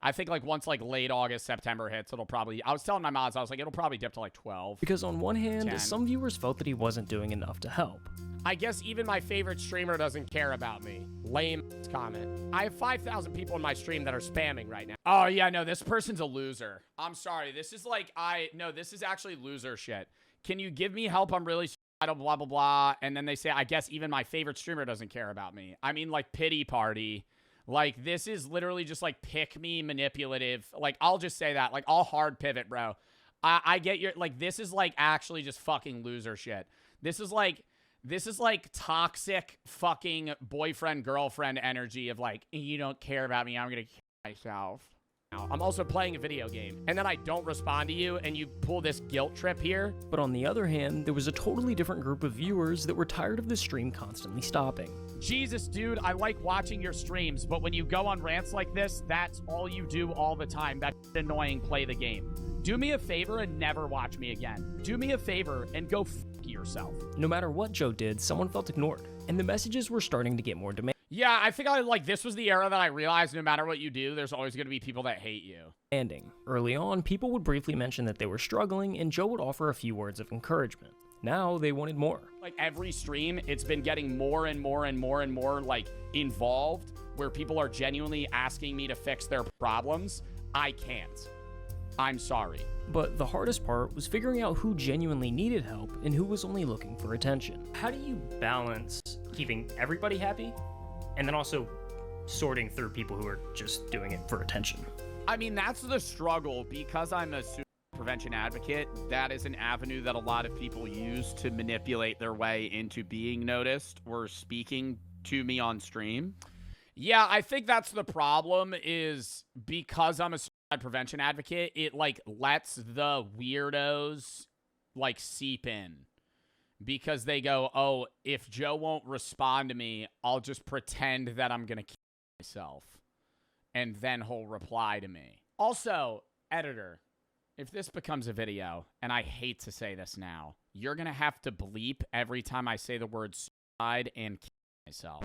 I think, like, once, like, late August, September hits, it'll probably... I was telling my mods, I was like, it'll probably dip to, like, 12. Because on one hand, 10. Some viewers felt that he wasn't doing enough to help. I guess even my favorite streamer doesn't care about me. Lame comment. I have 5,000 people in my stream that are spamming right now. Oh, yeah, no, this person's a loser. I'm sorry. This is, like, No, this is actually loser shit. Can you give me help? I'm really... blah, blah, blah, and then they say, I guess even my favorite streamer doesn't care about me. I mean, like, pity party. Like, this is literally just, like, pick me manipulative. Like, I'll just say that. Like, I'll hard pivot, bro. I get your, like, this is, like, actually just fucking loser shit. This is, like, toxic fucking boyfriend-girlfriend energy of, like, you don't care about me, I'm gonna kill myself. I'm also playing a video game, and then I don't respond to you, and you pull this guilt trip here. But on the other hand, there was a totally different group of viewers that were tired of the stream constantly stopping. Jesus, dude, I like watching your streams, but when you go on rants like this, that's all you do all the time. That's annoying. Play the game. Do me a favor and never watch me again. Do me a favor and go f*** yourself. No matter what Joe did, someone felt ignored, and the messages were starting to get more demanding. Yeah, I think this was the era that I realized no matter what you do, there's always going to be people that hate you. Early on, people would briefly mention that they were struggling, and Joe would offer a few words of encouragement. Now, they wanted more. Like, every stream, it's been getting more and more and more and more, like, involved, where people are genuinely asking me to fix their problems. I can't. I'm sorry. But the hardest part was figuring out who genuinely needed help and who was only looking for attention. How do you balance keeping everybody happy and then also sorting through people who are just doing it for attention? I mean, that's the struggle. Because I'm a suicide prevention advocate, that is an avenue that a lot of people use to manipulate their way into being noticed or speaking to me on stream. Yeah, I think that's the problem, is because I'm a suicide prevention advocate, it, like, lets the weirdos, like, seep in. Because they go, oh, if Joe won't respond to me, I'll just pretend that I'm going to kill myself. And then he'll reply to me. Also, editor, if this becomes a video, and I hate to say this now, you're going to have to bleep every time I say the word suicide and kill myself.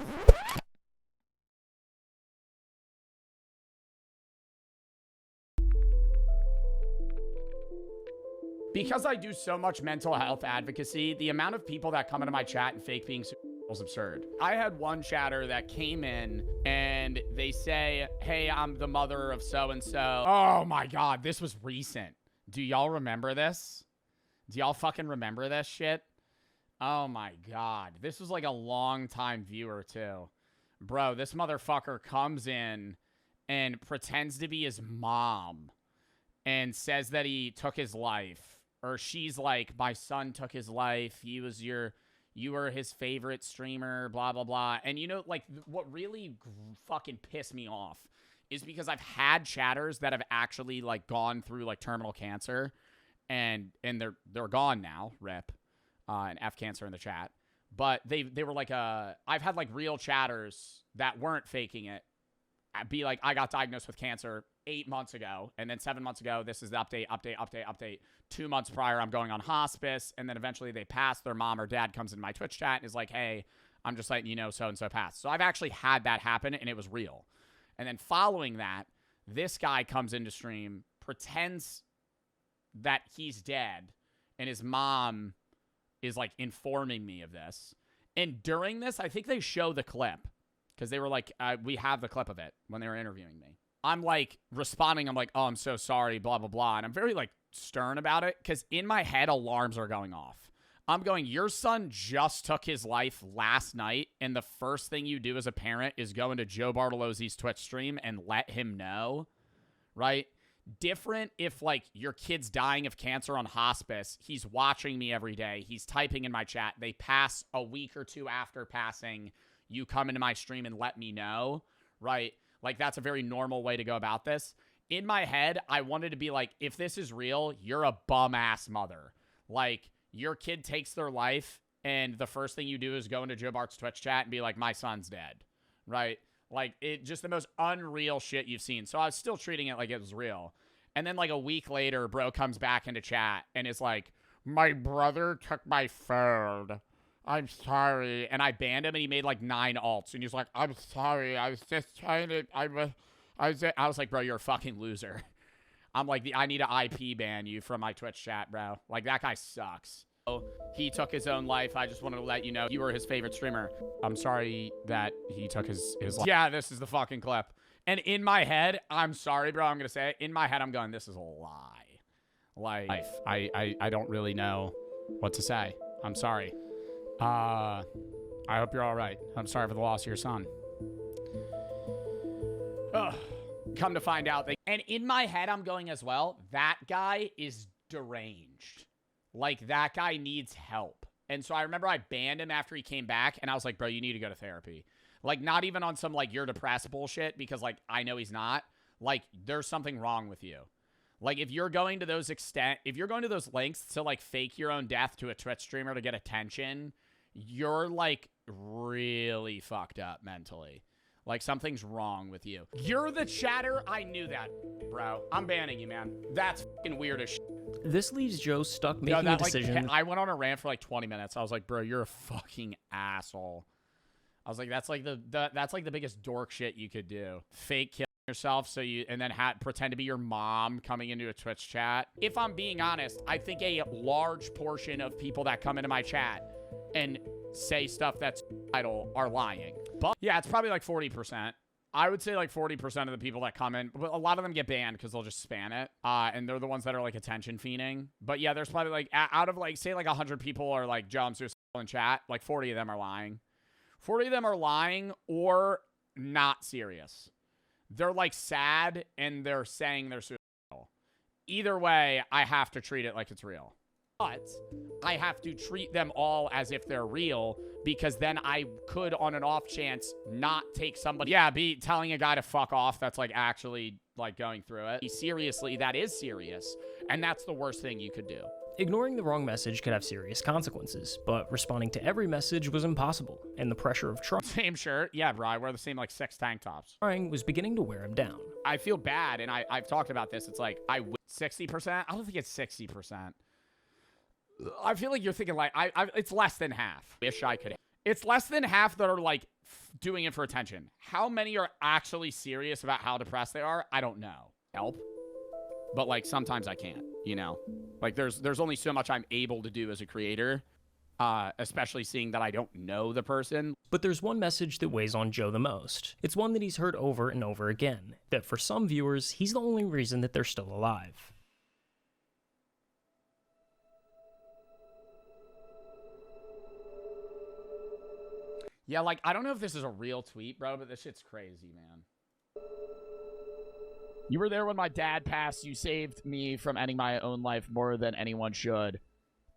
Because I do so much mental health advocacy, the amount of people that come into my chat and fake being suicidal is absurd. I had one chatter that came in and they say, hey, I'm the mother of so-and-so. Oh my God, this was recent. Do y'all remember this? Do y'all fucking remember this shit? Oh my God. This was like a long time viewer too. Bro, this motherfucker comes in and pretends to be his mom and says that he took his life. Or she's like, my son took his life. You were his favorite streamer, blah, blah, blah. And you know, like, what really fucking pissed me off is because I've had chatters that have actually, like, gone through, like, terminal cancer. And they're gone now, rip. And F cancer in the chat. But they were like, I've had, like, real chatters that weren't faking it. Be like, I got diagnosed with cancer 8 months ago, and then 7 months ago, this is the update. 2 months prior, I'm going on hospice, and then eventually they pass. Their mom or dad comes into my Twitch chat and is like, hey, I'm just letting you know so-and-so passed. So I've actually had that happen, and it was real. And then following that, this guy comes into stream, pretends that he's dead, and his mom is, like, informing me of this. And during this, I think they show the clip. Because they were like, we have the clip of it when they were interviewing me. I'm like responding. I'm like, oh, I'm so sorry, blah, blah, blah. And I'm very like stern about it because in my head, alarms are going off. I'm going, your son just took his life last night. And the first thing you do as a parent is go into Joe Bartolozzi's Twitch stream and let him know. Right? Different if like your kid's dying of cancer on hospice. He's watching me every day. He's typing in my chat. They pass a week or two after passing. You come into my stream and let me know, right? Like, that's a very normal way to go about this. In my head, I wanted to be like, if this is real, you're a bum-ass mother. Like, your kid takes their life, and the first thing you do is go into Joe Bart's Twitch chat and be like, my son's dead, right? Like, it just the most unreal shit you've seen. So I was still treating it like it was real. And then, like, a week later, bro comes back into chat and is like, my brother took my phone. I'm sorry. And I banned him, and he made like 9 alts. And he's like, I'm sorry. I was just trying to, I was like, bro, you're a fucking loser. I'm like, I need to IP ban you from my Twitch chat, bro. Like, that guy sucks. He took his own life. I just wanted to let you know you were his favorite streamer. I'm sorry that he took his life. Yeah, this is the fucking clip. And in my head, I'm sorry, bro. I'm going to say it. In my head, I'm going, this is a lie. Like, I don't really know what to say. I'm sorry. I hope you're all right. I'm sorry for the loss of your son. Ugh. Come to find out. And in my head, I'm going as well, that guy is deranged. Like, that guy needs help. And so I remember I banned him after he came back, and I was like, bro, you need to go to therapy. Like, not even on some, like, you're depressed bullshit, because, like, I know he's not. Like, there's something wrong with you. Like, if you're going to those lengths to, like, fake your own death to a Twitch streamer to get attention, you're, like, really fucked up mentally. Like, something's wrong with you. You're the chatter? I knew that, bro. I'm banning you, man. That's fucking weird as shit. This leaves Joe stuck making a decision. Like, I went on a rant for, like, 20 minutes. I was like, bro, you're a fucking asshole. I was like, that's, like, that's, like, the biggest dork shit you could do. Fake kill yourself and then pretend to be your mom coming into a Twitch chat. If I'm being honest, I think a large portion of people that come into my chat and say stuff that's idle are lying. But yeah, it's probably like 40%. I would say like 40% of the people that come in, but a lot of them get banned because they'll just spam it. And they're the ones that are like attention fiending. But yeah, there's probably like out of like, say like 100 people are like, Joe, I'm suicidal in chat. Like 40 of them are lying. 40 of them are lying or not serious. They're like sad and they're saying they're suicidal. Either way, I have to treat it like it's real. But I have to treat them all as if they're real, because then I could, on an off chance, not take somebody. Yeah, be telling a guy to fuck off that's like actually like going through it. Seriously, that is serious. And that's the worst thing you could do. Ignoring the wrong message could have serious consequences, but responding to every message was impossible, and the pressure of trying. Same shirt. Yeah, bro, I wear the same like 6 tank tops. Trying was beginning to wear him down. I feel bad, and I've talked about this. It's like, 60%? I don't think it's 60%. I feel like you're thinking like, it's less than half. Wish I could. It's less than half that are like doing it for attention. How many are actually serious about how depressed they are? I don't know. Help. But like, sometimes I can't, you know? Like, there's only so much I'm able to do as a creator, especially seeing that I don't know the person. But there's one message that weighs on Joe the most. It's one that he's heard over and over again, that for some viewers, he's the only reason that they're still alive. Yeah, like, I don't know if this is a real tweet, bro, but this shit's crazy, man. You were there when my dad passed. You saved me from ending my own life more than anyone should.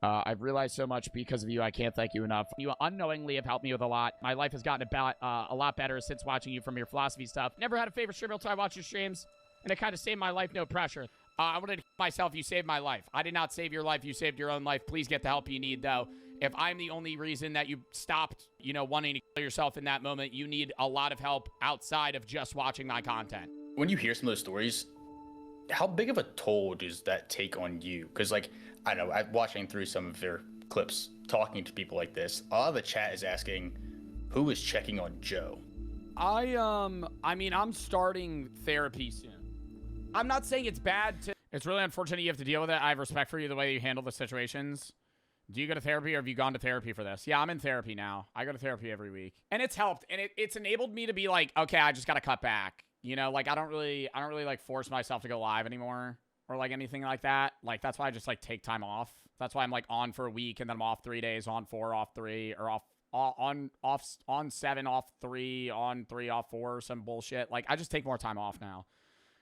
I've realized so much because of you. I can't thank you enough. You unknowingly have helped me with a lot. My life has gotten about a lot better since watching you from your philosophy stuff. Never had a favorite streamer until I watched your streams, and it kind of saved my life, no pressure. I wanted to myself, you saved my life. I did not save your life. You saved your own life. Please get the help you need, though. If I'm the only reason that you stopped, you know, wanting to kill yourself in that moment, you need a lot of help outside of just watching my content. When you hear some of those stories, how big of a toll does that take on you? Because, like, I don't know, I'm watching through some of their clips, talking to people like this, a lot of the chat is asking, who is checking on Joe? I mean, I'm starting therapy soon. I'm not saying it's bad to... It's really unfortunate you have to deal with it. I have respect for you, the way you handle the situations. Do you go to therapy, or have you gone to therapy for this? Yeah, I'm in therapy now. I go to therapy every week. And it's helped, and it's enabled me to be like, okay, I just gotta cut back. You know, like, I don't really like force myself to go live anymore or like anything like that. Like, that's why I just like take time off. That's why I'm like on for a week and then I'm off 3 days, on 4, off 3, or on 7, off 3, on 3, off 4, some bullshit. Like, I just take more time off now.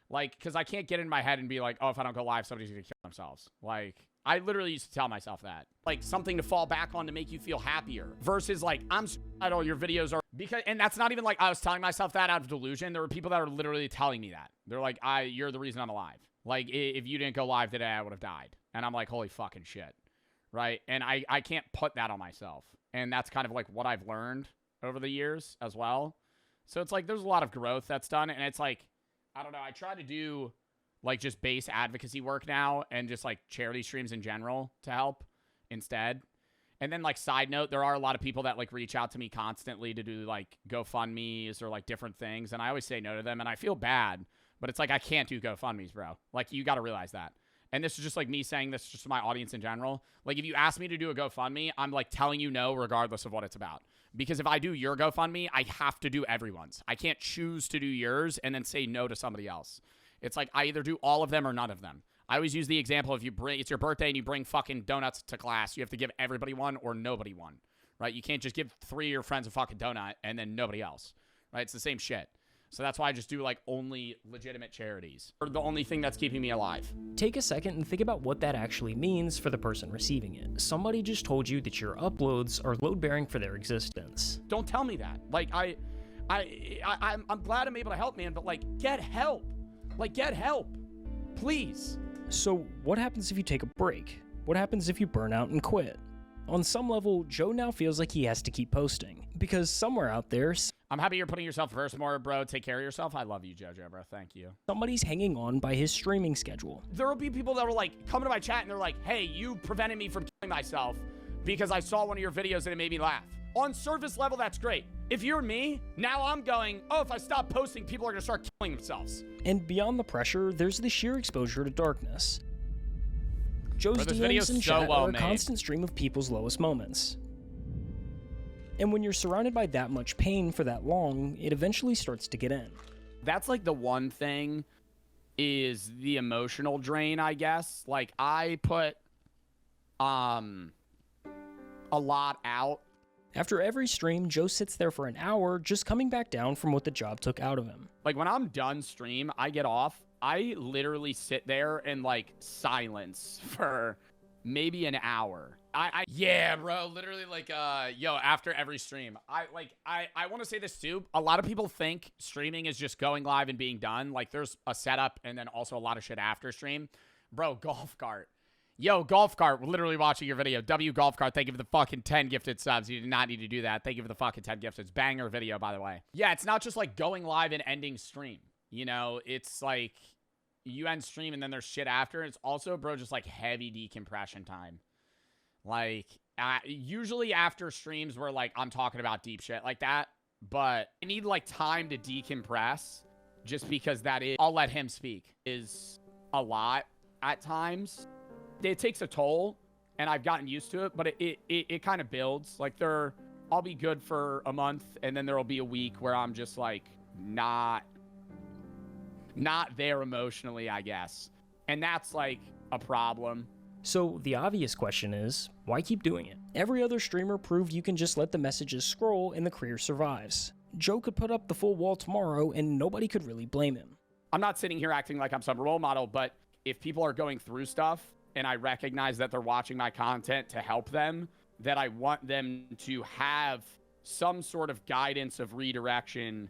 Like, because I can't get in my head and be like, oh, if I don't go live, somebody's gonna kill themselves. Like, I literally used to tell myself that. Like, something to fall back on to make you feel happier. Versus, like, I'm suicidal, your videos are... And that's not even like I was telling myself that out of delusion. There were people that are literally telling me that. They're like, you're the reason I'm alive. Like, if you didn't go live today, I would have died. And I'm like, holy fucking shit. Right? And I can't put that on myself. And that's kind of like what I've learned over the years as well. So it's like, there's a lot of growth that's done. And it's like, I don't know, I try to do... like, just base advocacy work now and just, like, charity streams in general to help instead. And then, like, side note, there are a lot of people that, like, reach out to me constantly to do, like, GoFundMes or, like, different things. And I always say no to them, and I feel bad. But it's like, I can't do GoFundMes, bro. Like, you got to realize that. And this is just, like, me saying this just to my audience in general. Like, if you ask me to do a GoFundMe, I'm, like, telling you no regardless of what it's about. Because if I do your GoFundMe, I have to do everyone's. I can't choose to do yours and then say no to somebody else. It's like, I either do all of them or none of them. I always use the example, if you bring, it's your birthday and you bring fucking donuts to class, you have to give everybody one or nobody one, right? You can't just give 3 of your friends a fucking donut and then nobody else, right? It's the same shit. So that's why I just do, like, only legitimate charities. Or the only thing that's keeping me alive. Take a second and think about what that actually means for the person receiving it. Somebody just told you that your uploads are load-bearing for their existence. Don't tell me that. Like, I'm glad I'm able to help, man, but, like, get help. Like, get help. Please. So, what happens if you take a break? What happens if you burn out and quit? On some level, Joe now feels like he has to keep posting. Because somewhere out there... I'm happy you're putting yourself first more, bro. Take care of yourself. I love you, JoJo, bro. Thank you. Somebody's hanging on by his streaming schedule. There will be people that will, like, come to my chat and they're like, hey, you prevented me from killing myself because I saw one of your videos and it made me laugh. On surface level, that's great. If you're me, now I'm going, oh, if I stop posting, people are going to start killing themselves. And beyond the pressure, there's the sheer exposure to darkness. Joe's DMs and chat are a constant stream of people's lowest moments. And when you're surrounded by that much pain for that long, it eventually starts to get in. That's like the one thing is the emotional drain, I guess. Like, I put a lot out. After every stream, Joe sits there for an hour, just coming back down from what the job took out of him. Like, when I'm done stream, I get off. I literally sit there in, like, silence for maybe an hour. Yeah, bro, literally, like, yo, after every stream. I want to say this, too. A lot of people think streaming is just going live and being done. Like, there's a setup and then also a lot of shit after stream. Bro, golf cart. Yo, Golf Cart, we're literally watching your video. Golf Cart, thank you for the fucking 10 gifted subs. You did not need to do that. Thank you for the fucking 10 gifted. It's banger video, by the way. Yeah, it's not just like going live and ending stream. You know, it's like you end stream and then there's shit after. It's also, bro, just like heavy decompression time. Like, usually after streams where like I'm talking about deep shit like that, but I need like time to decompress just because that is, I'll let him speak, is a lot at times. It takes a toll, and I've gotten used to it, but it kind of builds. Like, I'll be good for a month, and then there'll be a week where I'm just, like, not there emotionally, I guess. And that's, like, a problem. So the obvious question is, why keep doing it? Every other streamer proved you can just let the messages scroll and the career survives. Joe could put up the full wall tomorrow and nobody could really blame him. I'm not sitting here acting like I'm some role model, but if people are going through stuff and I recognize that they're watching my content to help them, that I want them to have some sort of guidance of redirection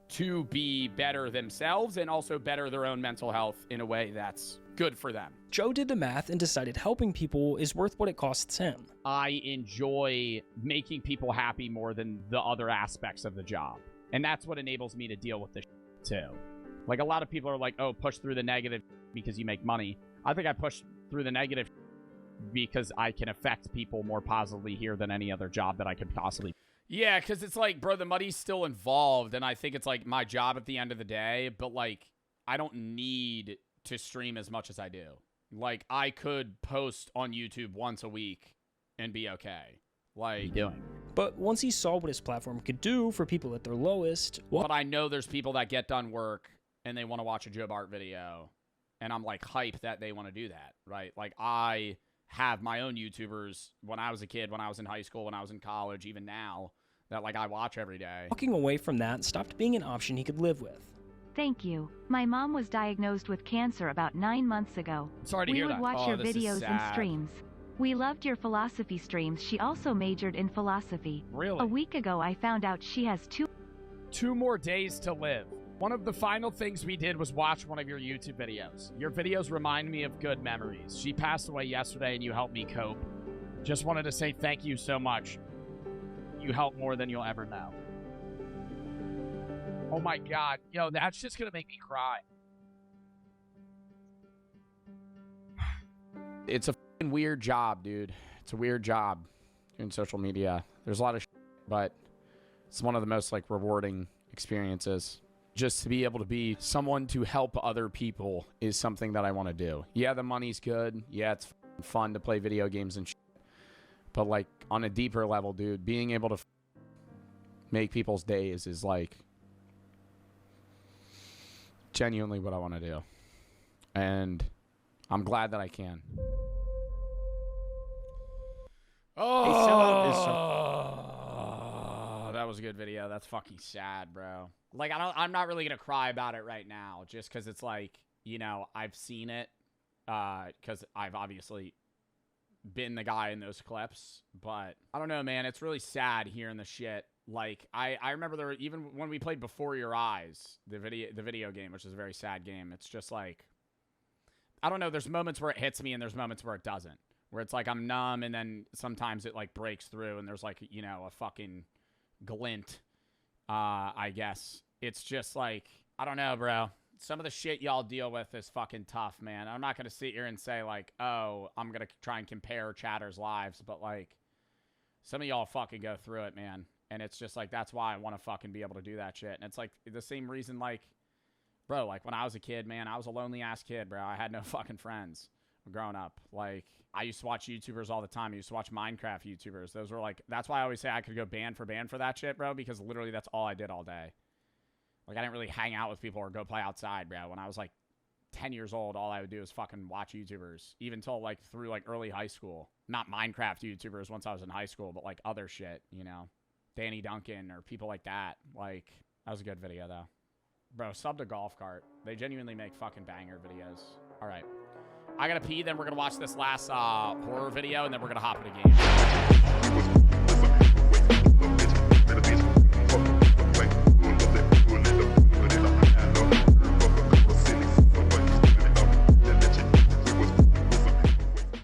to be better themselves and also better their own mental health in a way that's good for them. Joe did the math and decided helping people is worth what it costs him. I enjoy making people happy more than the other aspects of the job. And that's what enables me to deal with this too. Like, a lot of people are like, oh, push through the negative because you make money. I think I push through the negative because I can affect people more positively here than any other job that I could possibly. Yeah, because it's like, bro, the money's still involved, and I think it's like my job at the end of the day, but like, I don't need to stream as much as I do. Like, I could post on YouTube once a week and be okay. Like, But once he saw what his platform could do for people at their lowest, well, but I know there's people that get done work and they want to watch a Joe Bart video, and I'm like hyped that they want to do that, right? Like, I have my own YouTubers when I was a kid, when I was in high school, when I was in college, even now, that like I watch every day. Walking away from that stopped being an option he could live with. Thank you. My mom was diagnosed with cancer about 9 months ago. Sorry to hear that. We would watch your videos and streams. We loved your philosophy streams. She also majored in philosophy. Really? A week ago, I found out she has two more days to live. One of the final things we did was watch one of your YouTube videos. Your videos remind me of good memories. She passed away yesterday and you helped me cope. Just wanted to say thank you so much. You help more than you'll ever know. Oh my God. Yo, that's just gonna make me cry. It's a fucking weird job, dude. It's a weird job doing social media. There's a lot of shit, but it's one of the most like rewarding experiences. Just to be able to be someone to help other people is something that I want to do. Yeah, the money's good. Yeah, it's fun to play video games and shit. But like on a deeper level, dude, being able to make people's days is like genuinely what I want to do. And I'm glad that I can. Oh, that was a good video. That's fucking sad, bro. Like, I'm not really gonna cry about it right now, just because it's like, you know, I've seen it, because I've obviously been the guy in those clips, but I don't know, man. It's really sad hearing the shit. Like, I remember there were, even when we played Before Your Eyes, the video game, which is a very sad game. It's just like, I don't know. There's moments where it hits me and there's moments where it doesn't. Where it's like I'm numb, and then sometimes it like breaks through and there's like, you know, a fucking glint. I guess it's just like, I don't know, bro. Some of the shit y'all deal with is fucking tough, man. I'm not gonna sit here and say like, oh, I'm gonna try and compare chatters' lives, but like, some of y'all fucking go through it, man. And it's just like, that's why I want to fucking be able to do that shit. And it's like the same reason, like, bro, like when I was a kid, man, I was a lonely ass kid, bro. I had no fucking friends growing up. Like, I used to watch YouTubers all the time. I used to watch Minecraft YouTubers. Those were like, that's why I always say I could go band for that shit, bro, because literally that's all I did all day. Like, I didn't really hang out with people or go play outside, bro. When I was like 10 years old, all I would do was fucking watch YouTubers, even till like through like early high school. Not Minecraft YouTubers once I was in high school, but like other shit, you know, Danny Duncan or people like that. Like, that was a good video though. Bro, sub to Golf Cart. They genuinely make fucking banger videos. All right. I gotta pee, then we're gonna watch this last horror video, and then we're gonna hop in a game.